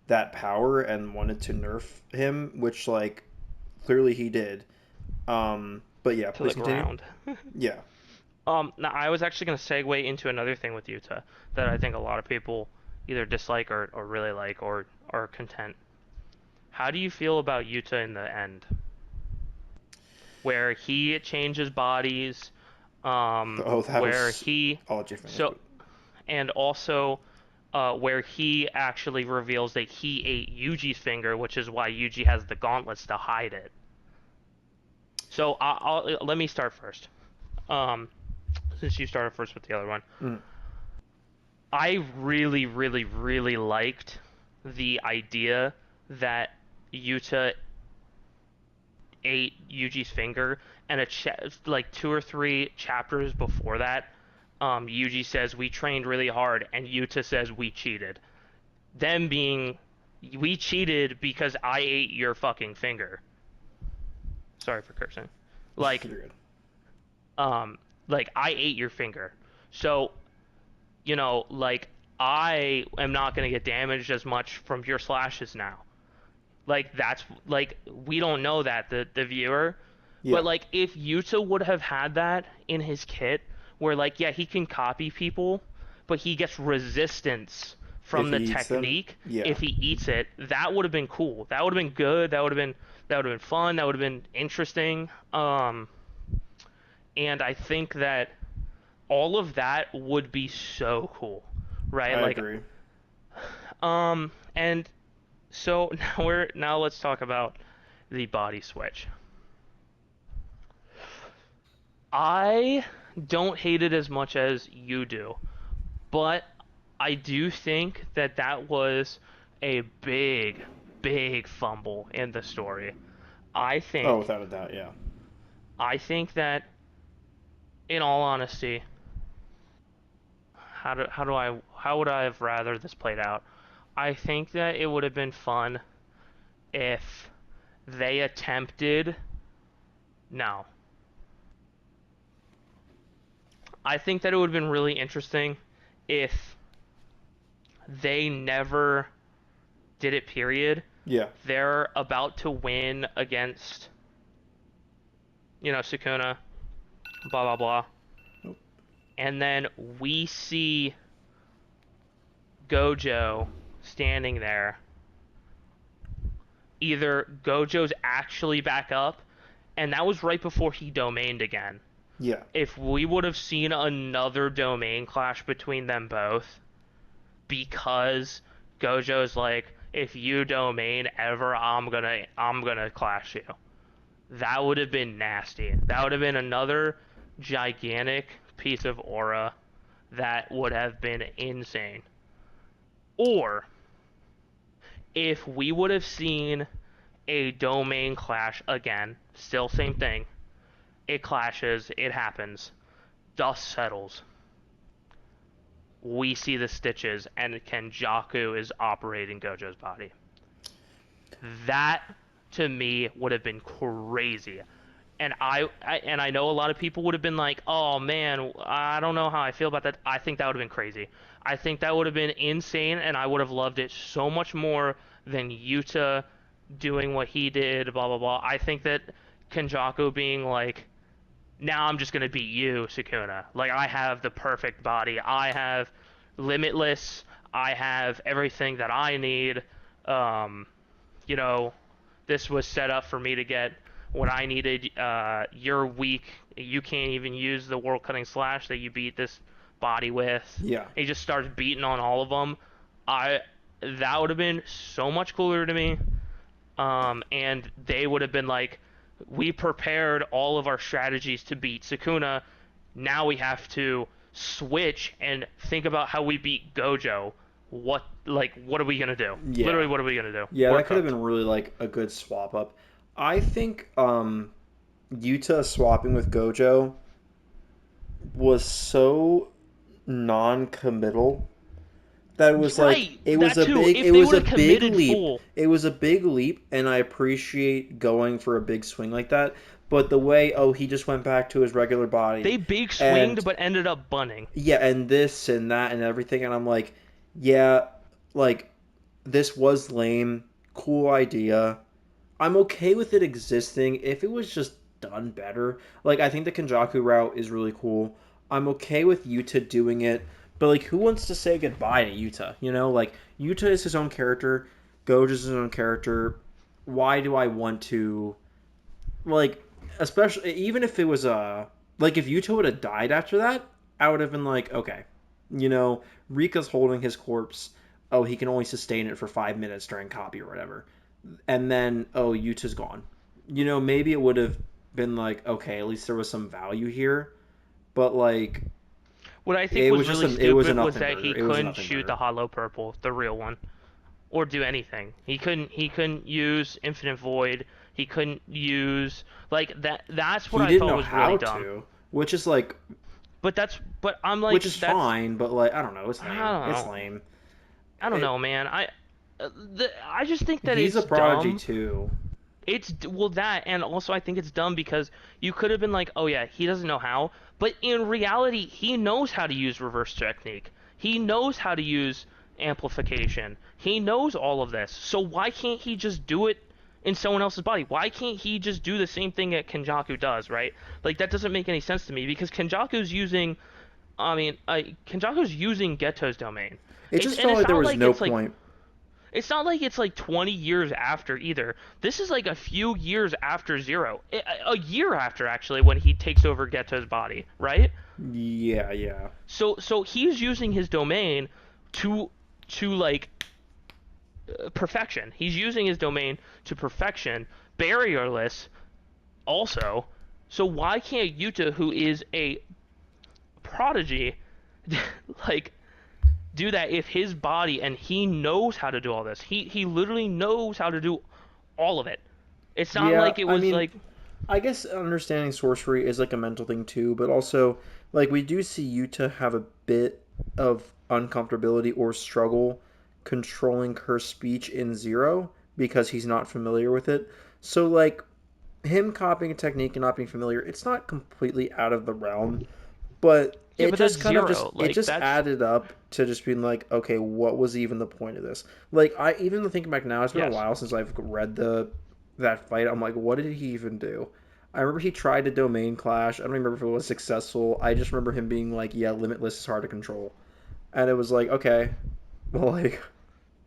that power and wanted to nerf him, which like clearly he did. But yeah, To please the continue. ground. Yeah. Now I was actually going to segue into another thing with Yuta that I think a lot of people either dislike or really like or are content. How do you feel about Yuta in the end, where he changes bodies, Oh, that where was. he I'll let you finish, so but and also where he actually reveals that he ate Yuji's finger, which is why Yuji has the gauntlets to hide it. So let me start first. Um, since you started first with the other one. mm, I really, really, really liked the idea that Yuta ate Yuji's finger, and like two or three chapters before that, Yuji says we trained really hard, and Yuta says we cheated. Them being, we cheated because I ate your fucking finger. Sorry for cursing. Like, you're good. um, like I ate your finger. So like I am not going to get damaged as much from your slashes now. Like that's like we don't know that the viewer, Yeah. but like if Yuta would have had that in his kit, where like yeah he can copy people, but he gets resistance If from he the eats them, technique yeah, if he eats it, that would have been cool. That would have been good. That would have been fun. That would have been interesting. And I think that all of that would be so cool, right? I Like agree. and so now let's talk about the body switch. I don't hate it as much as you do, but I do think that that was a big, big fumble in the story. I Oh, think, without a doubt, yeah. I think that, in all honesty, how would I have rather this played out? I think that it would have been fun if they attempted. No, I think that it would have been really interesting if they never did it, period. Yeah. They're about to win against, Sukuna, blah, blah, blah. Oh, And then we see Gojo standing there. Either Gojo's actually back up, and that was right before he domained again. yeah. If we would have seen another domain clash between them both, because Gojo's like, if you domain ever, I'm gonna clash you. That would have been nasty. That would have been another gigantic piece of aura that would have been insane. Or if we would have seen a domain clash again, still same thing. It clashes, it happens, dust settles. We see the stitches, and Kenjaku is operating Gojo's body. That to me would have been crazy. And I know a lot of people would have been like, "Oh man, I don't know how I feel about that." I think that would have been crazy. I think that would have been insane, and I would have loved it so much more than Yuta doing what he did. Blah blah blah. I think that Kenjaku being like, now I'm just gonna beat you, Sukuna. Like I have the perfect body. I have limitless. I have everything that I need. Um, you know, this was set up for me to get what I needed. You're weak. You can't even use the world cutting slash that you beat this body with. Yeah. He just starts beating on all of them. I that would have been so much cooler to me. And they would have been like, we prepared all of our strategies to beat Sukuna. Now we have to switch and think about how we beat Gojo. What are we gonna do? Literally, Yeah. what are we gonna do? Yeah, We're that could have cooked. been really like a good swap up. I think Yuta swapping with Gojo was so non-committal that it was like Right, that too. it If they was would a have big committed leap. full, It was a big leap, and I appreciate going for a big swing like that. But the way, oh, he just went back to his regular body, they big and swinged but ended up bunning. yeah, and this and that and everything, and I'm like, yeah, like this was lame. Cool idea. I'm okay with it existing if it was just done better. Like I think the Kenjaku route is really cool. I'm okay with Yuta doing it, but like who wants to say goodbye to Yuta? You know, like Yuta is his own character, Gojo is his own character. Why do I want to like especially even if it was like if Yuta would have died after that, I would have been like, okay. You know, Rika's holding his corpse. Oh, he can only sustain it for 5 minutes during copy or whatever, and then oh Utah's gone. You know, maybe it would have been like okay, at least there was some value here, but like What I think was really it was a stupid was nothing that he burger. It was a couldn't nothing shoot the burger. hollow purple, the real one, or do anything. He couldn't use infinite void. He couldn't use like that. That's what He I didn't thought know was really how dumb. to, which is like But I'm which like is that's fine, but like I don't know, it's I lame. don't It's know. lame. I don't know, It man. I just think that he's a it's prodigy dumb. too. It's well that, and also I think it's dumb because you could have been like, oh yeah, he doesn't know how, but in reality, he knows how to use reverse technique. He knows how to use amplification. He knows all of this. So why can't he just do it in someone else's body? Why can't he just do the same thing that Kenjaku does, right? Like that doesn't make any sense to me because Kenjaku's using Geto's domain. It It's just and felt it's like there not was like no it's like point. it's not like it's like 20 years after either. This is like a few years after Zero. A year after actually when he takes over Geto's body, right? Yeah, yeah. So he's using his domain to like perfection. He's using his domain to perfection, barrierless also. So why can't Yuta, who is a prodigy, like do that if his body and he knows how to do all this. He literally knows how to do all of it. It's not Yeah, like it I was mean, like I guess understanding sorcery is like a mental thing too, but also like we do see Yuta have a bit of uncomfortability or struggle controlling her speech in Zero because he's not familiar with it. So like him copying a technique and not being familiar, it's not completely out of the realm, but yeah, it but that's just kind of just Zero. it Like just that's added up to just being like, okay, what was even the point of this? Like I even thinking back now, it's been a yes. while since I've read the that fight. I'm like, what did he even do? I remember he tried to domain clash. I don't remember if it was successful. I just remember him being like, yeah, limitless is hard to control. And it was like, okay, well, like,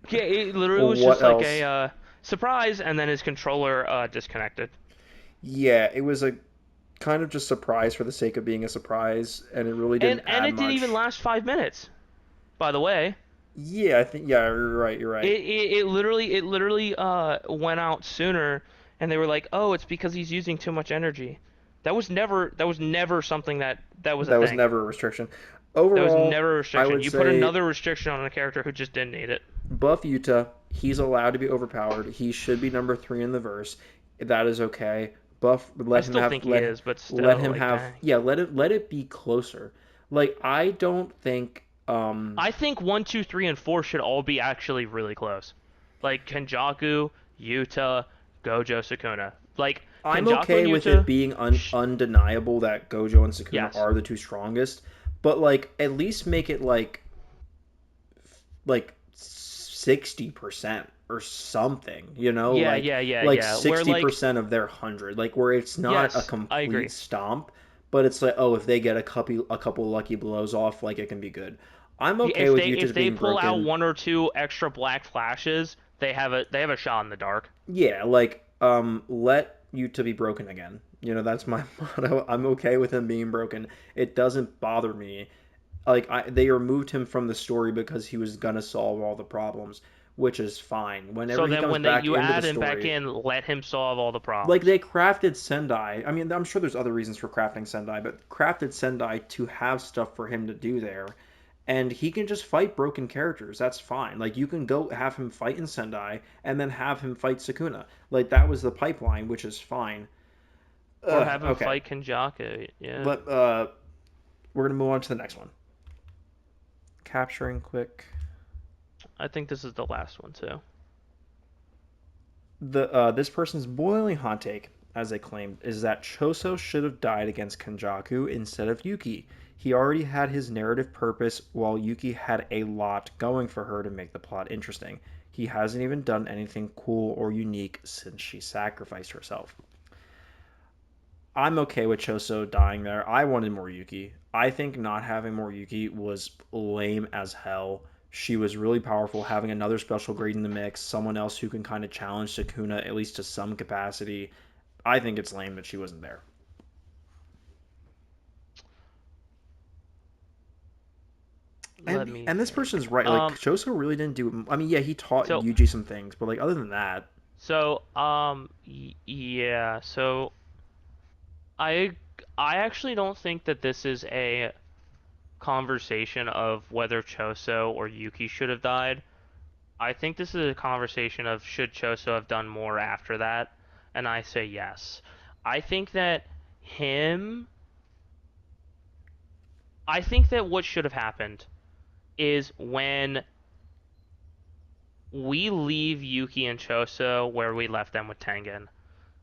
Yeah, it literally was what just like a else? surprise, and then his controller disconnected. Yeah, it was a kind of just surprise for the sake of being a surprise, and it really And didn't and add it didn't even much. last 5 minutes. By the way, Yeah, I think, yeah, you're right, you're right. it literally went out sooner, and they were like, oh, it's because he's using too much energy. That was never something that was a That was thing. never a restriction. That was Overall, never a I restriction. would You put say another restriction on a character who just didn't need it. buff Yuta. He's allowed to be overpowered. He should be number three in the verse. That is okay. Buff. I Let him still have. think he is, but Let still, him like, have. dang. Yeah. Let it be closer. Like I don't think. I think one, two, three, and four should all be actually really close. Like Kenjaku, Yuta, Gojo, Sukuna. Like I'm Kenjaku okay and with it Yuta, being sh- undeniable that Gojo and Sukuna yes. are the two strongest, but like at least make it like 60% or something, you know, Yeah. like Where like 60% of their 100, like where it's not a yes, I complete agree. stomp, but it's like, oh, if they get a couple lucky blows off, like it can be good. I'm okay If with they you if just they being pull out broken. one or two extra black flashes, they have a shot in the dark. Yeah, like let you to be broken again. That's my motto. I'm okay with him being broken. It doesn't bother me. Like they removed him from the story because he was gonna solve all the problems, which is fine. Whenever So he then comes when they back you into the add him back story, in, let him solve all the like problems. they crafted Sendai. I mean, I'm sure there's other reasons for crafting Sendai, but crafted Sendai to have stuff for him to do there. And he can just fight broken characters. That's fine. Like you can go have him fight in Sendai and then have him fight Sukuna. Like that was the pipeline, which is fine. Or have him Okay. fight Kenjaku. Yeah. Let We're gonna move on to the next one. Capturing quick. I think this is the last one too. This person's boiling hot take, as they claimed, is that Choso should have died against Kenjaku instead of Yuki. He already had his narrative purpose, while Yuki had a lot going for her to make the plot interesting. He hasn't even done anything cool or unique since she sacrificed herself. I'm okay with Choso dying there. I wanted more Yuki. I think not having more Yuki was lame as hell. She was really powerful. Having another special grade in the mix, someone else who can kind of challenge Sukuna at least to some capacity. I think it's lame that she wasn't there. Let And me and this think. person's right. Like Choso really didn't do. I mean, yeah, he taught So Yuji some things, but like other than that, yeah. I I actually don't think that this is a conversation of whether Choso or Yuki should have died. I think this is a conversation of should Choso have done more after that, and I say yes. I think that him. I think that what should have happened is when we leave Yuki and Choso where we left them with Tengen.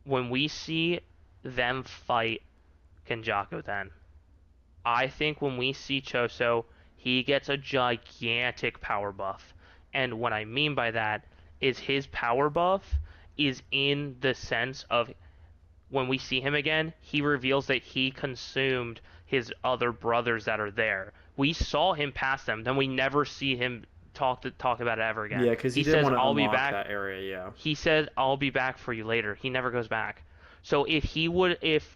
When we see them fight Kenjaku, then I think when we see Choso, he gets a gigantic power buff. And what I mean by that is his power buff is in the sense of when we see him again, he reveals that he consumed his other brothers that are there. We saw him pass them, then we never see him talk about it ever again. yeah, because he He didn't says, want to "I'll be unlock back." that area. Yeah, He said, "I'll be back for you later." He never goes back. So if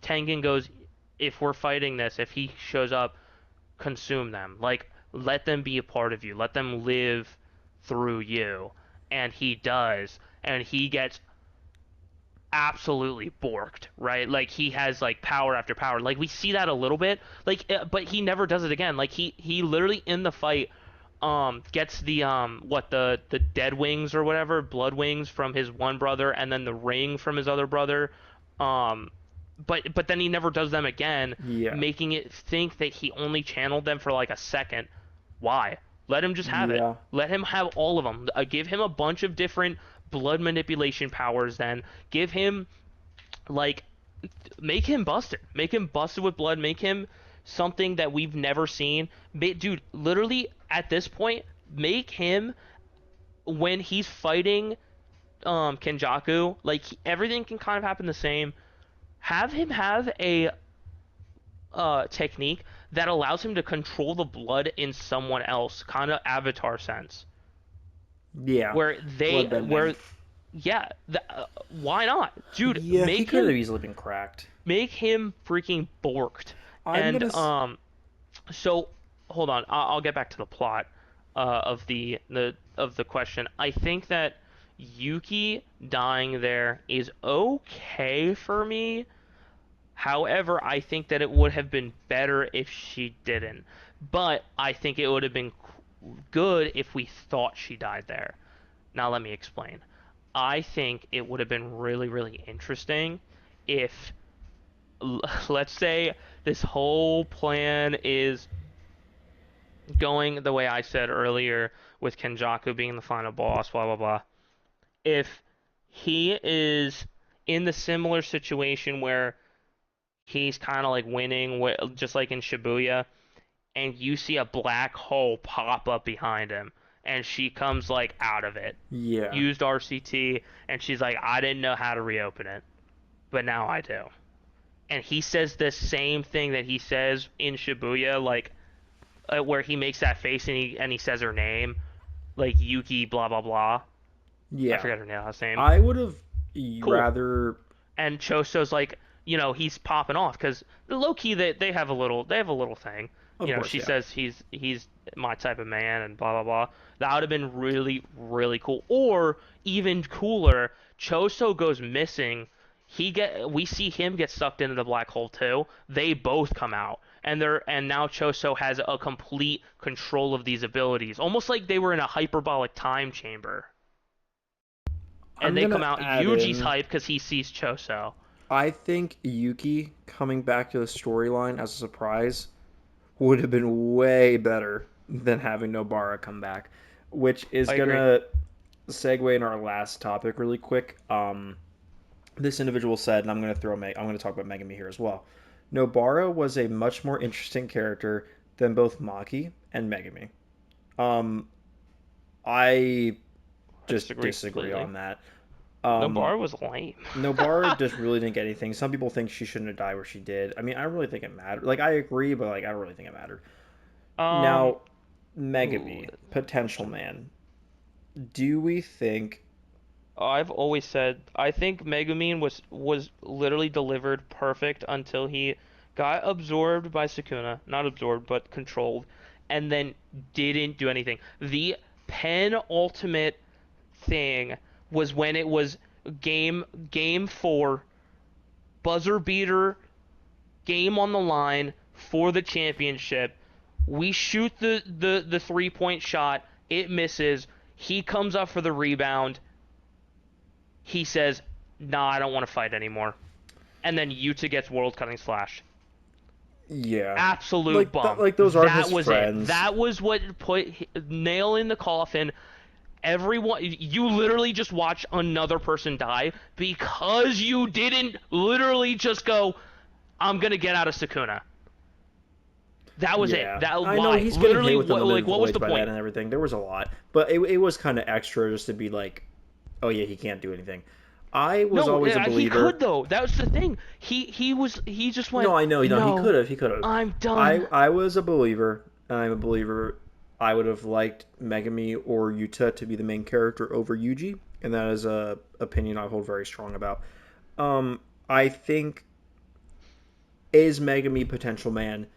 Tengen goes, if we're fighting this, if he shows up, consume them. Like, let them be a part of you. Let them live through you. And he does. And he gets absolutely borked, right? Like he has like power after power. Like we see that a little bit. Like but he never does it again. Like he literally in the fight gets the the dead wings or whatever, blood wings from his one brother and then the ring from his other brother. Um but then he never does them again, yeah, making it think that he only channeled them for like a second. Why? Let him just have it. yeah, Let him have all of them. Give him a bunch of different blood manipulation powers then. Give him like make him busted. Make him busted with blood. Make him something that we've never seen. Dude, literally at this point, make him when he's fighting Kenjaku, like everything can kind of happen the same. Have him have a technique that allows him to control the blood in someone else, kind of Avatar sense, yeah. Bloodbending. where yeah, why not, dude? Yeah, he could have easily been cracked. Make him freaking borked. I'm And gonna. so hold on, I'll get back to the plot of the question. I think that Yuki dying there is okay for me. However, I think that it would have been better if she didn't. But I think it would have been good if we thought she died there. Now let me explain. I think it would have been really, really interesting if let's say this whole plan is going the way I said earlier with Kenjaku being the final boss, blah blah blah. If he is in the similar situation where he's kind of like winning, just like in Shibuya, and you see a black hole pop up behind him, and she comes like out of it, Yeah, used RCT, and she's like, I didn't know how to reopen it, but now I do. and he says the same thing that he says in Shibuya, like where he makes that face and he says her name, like Yuki, blah blah blah. I Yeah, forgot her last name. I would have Cool. rather. And Choso's like, he's popping off because low key they have a little thing. Of course, She yeah. says he's my type of man and blah blah blah. That would have been really really cool. Or even cooler, Choso goes missing. We see him get sucked into the black hole too. They both come out. And now Choso has a complete control of these abilities, almost like they were in a hyperbolic time chamber. And I'm they come gonna out. add Yuji's in. hype because he sees Choso. I think Yuki coming back to the storyline as a surprise would have been way better than having Nobara come back, which is I agree. gonna segue in our last topic really quick. This individual said, and I'm gonna talk about Megami here as well. Nobara was a much more interesting character than both Maki and Megami. Um, I I just disagree disagree completely. on that. No, Um, Bar was lame. Nobara just really didn't get anything. Some people think she shouldn't have died where she did. I mean, I really think it mattered. Like, I agree, but like, I don't really think it mattered. um, Now, ooh, Megami, that's a good potential question. man. Do we think? I've always said I think Megumin was literally delivered perfect until he got absorbed by Sukuna, not absorbed, but controlled, and then didn't do anything. The penultimate thing was when it was game 4, buzzer beater, game on the line for the championship. We shoot the 3-point shot. It misses. He comes up for the rebound. He says, "Nah, I don't want to fight anymore." And then Yuta gets world cutting slash. Yeah, Absolute bomb. like those aren't his That was it. friends. That was what put nail in the coffin. Everyone, you literally just watch another person die because you didn't literally just go, "I'm gonna get out of Sukuna." That was it. Yeah, That I know why he's getting literally hit with what unlimited like what was voids the by point? that and everything. There was a lot, but it was kind of extra just to be like, oh yeah, he can't do anything. I was No, always a he could believer. though. That was the thing. He just went, No, I know, no, he "No, could have, he could have. I'm done." I was a believer, and I'm a believer. I would have liked Megami or Yuta to be the main character over Yuji, and that is a opinion I hold very strong about. I think is Megami potential man.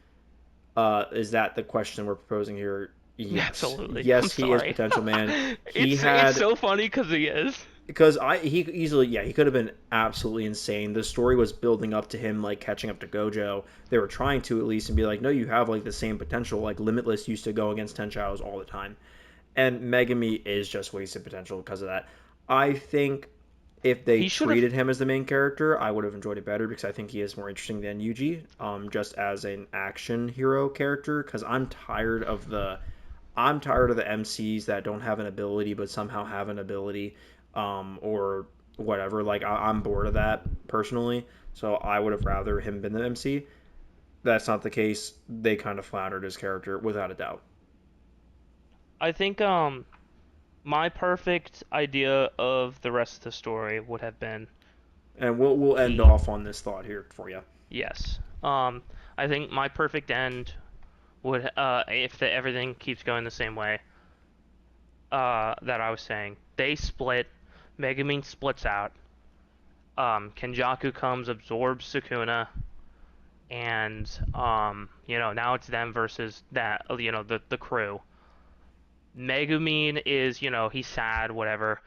Is that the question we're proposing here? Yes, Absolutely. I'm yes, he is sorry. potential man. He It's had so funny because he is. because he easily, yeah, he could have been absolutely insane. The story was building up to him like catching up to Gojo. They were trying to at least and be like, no, you have like the same potential. Like Limitless used to go against Tenchiros all the time, and Megami is just wasted potential because of that. I think if they He should have. treated him as the main character, I would have enjoyed it better because I think he is more interesting than Yuji, just as an action hero character. Because I'm tired of the MCs that don't have an ability but somehow have an ability, or whatever. Like I'm bored of that personally. So I would have rather him been the MC. That's not the case. They kind of floundered his character without a doubt. I think my perfect idea of the rest of the story would have been And we'll end he. off on this thought here for you. Yes. I think my perfect end would if everything keeps going the same way that I was saying. They split. Megumin splits out. Kenjaku comes, absorbs Sukuna, and now it's them versus that the crew. Megumin is he's sad, whatever.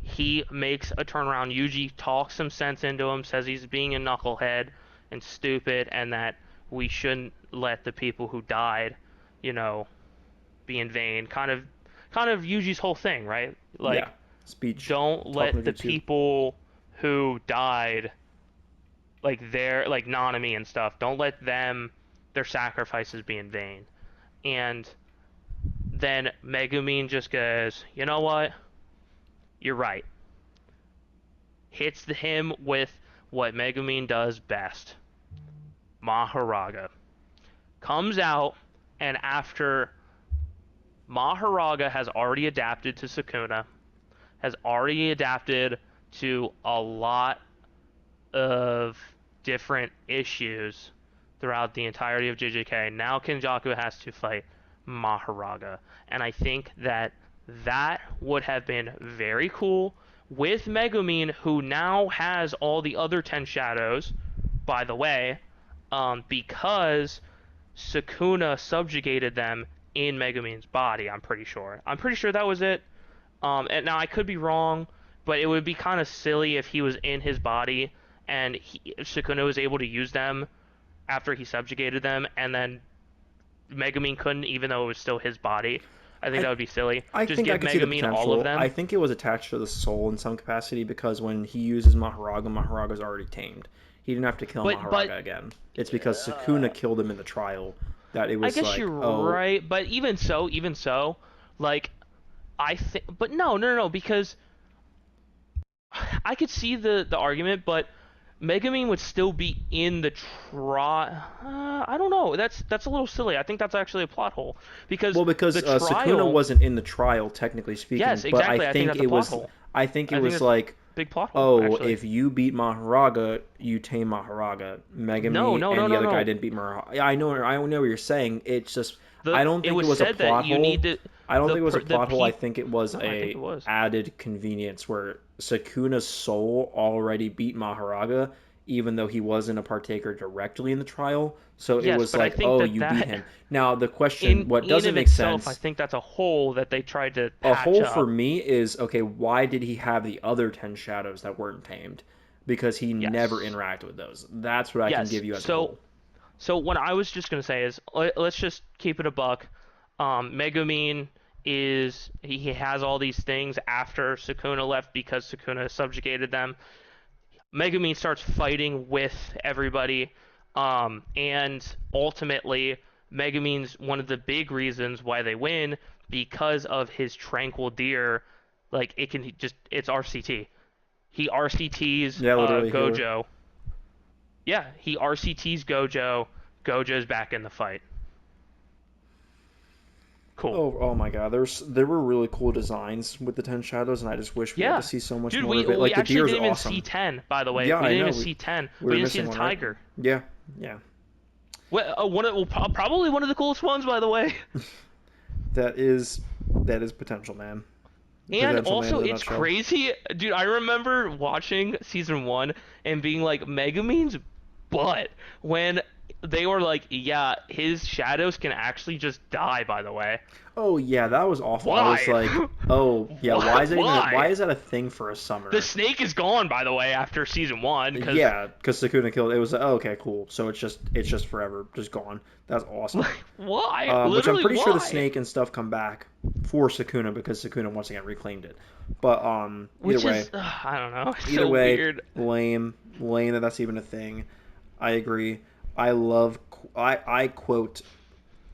He makes a turnaround. Yuji talks some sense into him, says he's being a knucklehead and stupid, and that we shouldn't let the people who died, you know, be in vain. Kind of Yuji's whole thing, right? Yeah, Like, speech, don't talking let to the Jutsu. people who died, like their Nanami and stuff, don't let their sacrifices be in vain. And then Megumin just goes, you know what? You're right. Hits him with what Megumin does best, Maharaga. Comes out, and after Maharaga has already adapted to Sukuna, has already adapted to a lot of different issues throughout the entirety of JJK. Now Kenjaku has to fight Maharaga, and I think that that would have been very cool with Megumin, who now has all the other 10 shadows, by the way, because Sukuna subjugated them in Megumin's body, I'm pretty sure. I'm pretty sure that was it. And now I could be wrong, but it would be kind of silly if he was in his body and Sukuna was able to use them after he subjugated them, and then Megumin couldn't, even though it was still his body. I think I that would be silly. I Just think I give could see the Megumin all of potential. I them. think it was attached to the soul in some capacity because when he uses Maharaga, Maharaga's already tamed. He didn't have to kill But Maharaga again. It's because Sukuna killed him in the trial that it I was guess you're like, oh, right. But even so, like I think. But no, because I could see the argument, but Megumin would still be in the trial. I don't know. That's a little silly. I think that's actually a plot hole because well, because the Sukuna trial. wasn't in the trial technically speaking, Yes, but I exactly. I think think that's a it plot was, hole. I think it I think was that's a like, big plot hole, oh, actually. if you beat Maharaga, you tame Maharaga. No, Megami no, no, and the no, other guy no. didn't beat Maharaga. Yeah, I know what you're saying. It's just, The I don't it think it was was a said that plot you hole. need to I don't think it was a the plot hole. I peep. think it was No, I think it a was. added convenience where Sukuna's soul already beat Maharaga, even though he wasn't a partaker directly in the trial. So it Yes, was but I like, think oh, that you beat that him. Now the question, in what in doesn't of make itself, I sense, think that's a hole that they tried to a patch hole for up. me is okay, why did he have the other 10 shadows that weren't tamed? Because he never Yes. interacted with those. That's what I can Yes. give you as a So hole. so what I was just gonna say is let's just keep it a buck. Megumin is he has all these things after Sukuna left because Sukuna subjugated them. Megumin starts fighting with everybody, and ultimately, Megumin's one of the big reasons why they win because of his tranquil deer. Like it can just it's RCT. He RCTs Yeah, literally healer. Gojo. Yeah, he RCTs Gojo. Gojo's back in the fight. Cool. Oh my god, there were really cool designs with the 10 shadows and I just wish we got to Yeah, see so much dude, more we of it. we Like the actually deer is didn't even see awesome. 10. By the way, Yeah, we I didn't know. even see 10. We We were didn't see missing the one, right? tiger. Yeah. Yeah. Well, probably one of the coolest ones, by the way. That is that is potential man. And Potential man also, in a it's nutshell. crazy, dude. I remember watching season one and being like, Megumin's butt when they were like, yeah, his shadows can actually just die. By the way, Oh yeah, that was awful. I was why? like, "Oh, yeah, Why? why Why? is that a thing for a The summoner?" snake is gone, by the way, after season one, because Yeah, because Sukuna killed it was oh, okay, cool. So it's just forever, just gone. That's awesome. like, why? Which I'm Literally, pretty sure the why? snake and stuff come back for Sukuna because Sukuna once again reclaimed it. But Which is, I don't know, it's either so way, weird. lame that that's even a thing. I agree. I love I quote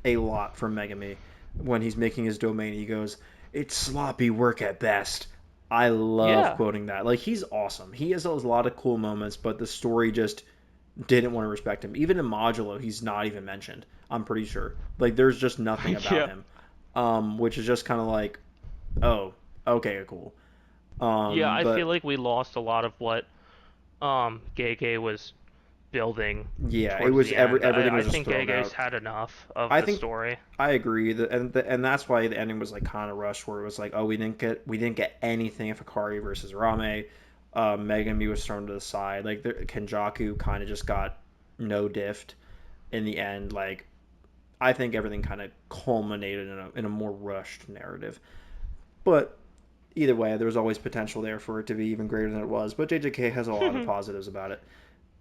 a lot from Megami when he's making his domain. He goes, "It's sloppy work at best." I love Yeah. quoting that. Like he's awesome. He has a lot of cool moments, but the story just didn't want to respect him. Even in Modulo, he's not even mentioned. I'm pretty sure. Like there's just nothing about Yeah. him, which is just kind of like, oh, okay, cool. Yeah, I feel But like we lost a lot of what Gege was building yeah, it towards was the end. everything I was just think thrown Gege's out. had enough of I the think story. I agree that, and that's why the ending was like kind of rushed, where it was like, oh, we didn't get anything of Hikari versus Rame. Megami was thrown to the side. Like Kenjaku kind of just got no diffed in the end. Like I think everything kind of culminated in a more rushed narrative. But either way, there was always potential there for it to be even greater than it was. But JJK has a lot of positives about it.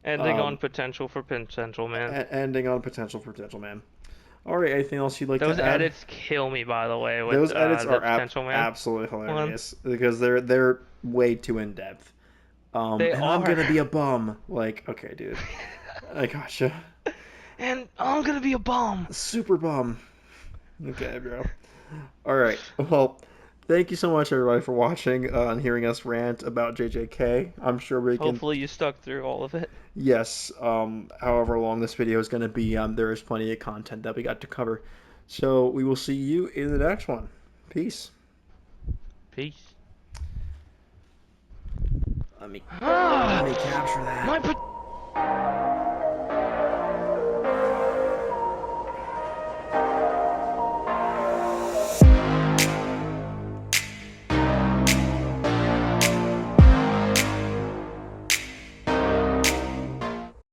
Ending on Um, potential for potential, man. Ending on potential for potential man. All right, anything else you'd like Those to add? edits kill me, by the way, with Those edits the are potential man absolutely one. hilarious because they're way too in depth. They And I'm are. gonna be a bum. Like, okay, dude, I gotcha. And I'm gonna be a bum. Super bum. Okay, bro. All right. Well, thank you so much, everybody, for watching and hearing us rant about JJK. I'm sure we can. Hopefully you stuck through all of it. Yes. However long this video is gonna be, there is plenty of content that we got to cover. So we will see you in the next one. Peace. Peace. Let me capture that. My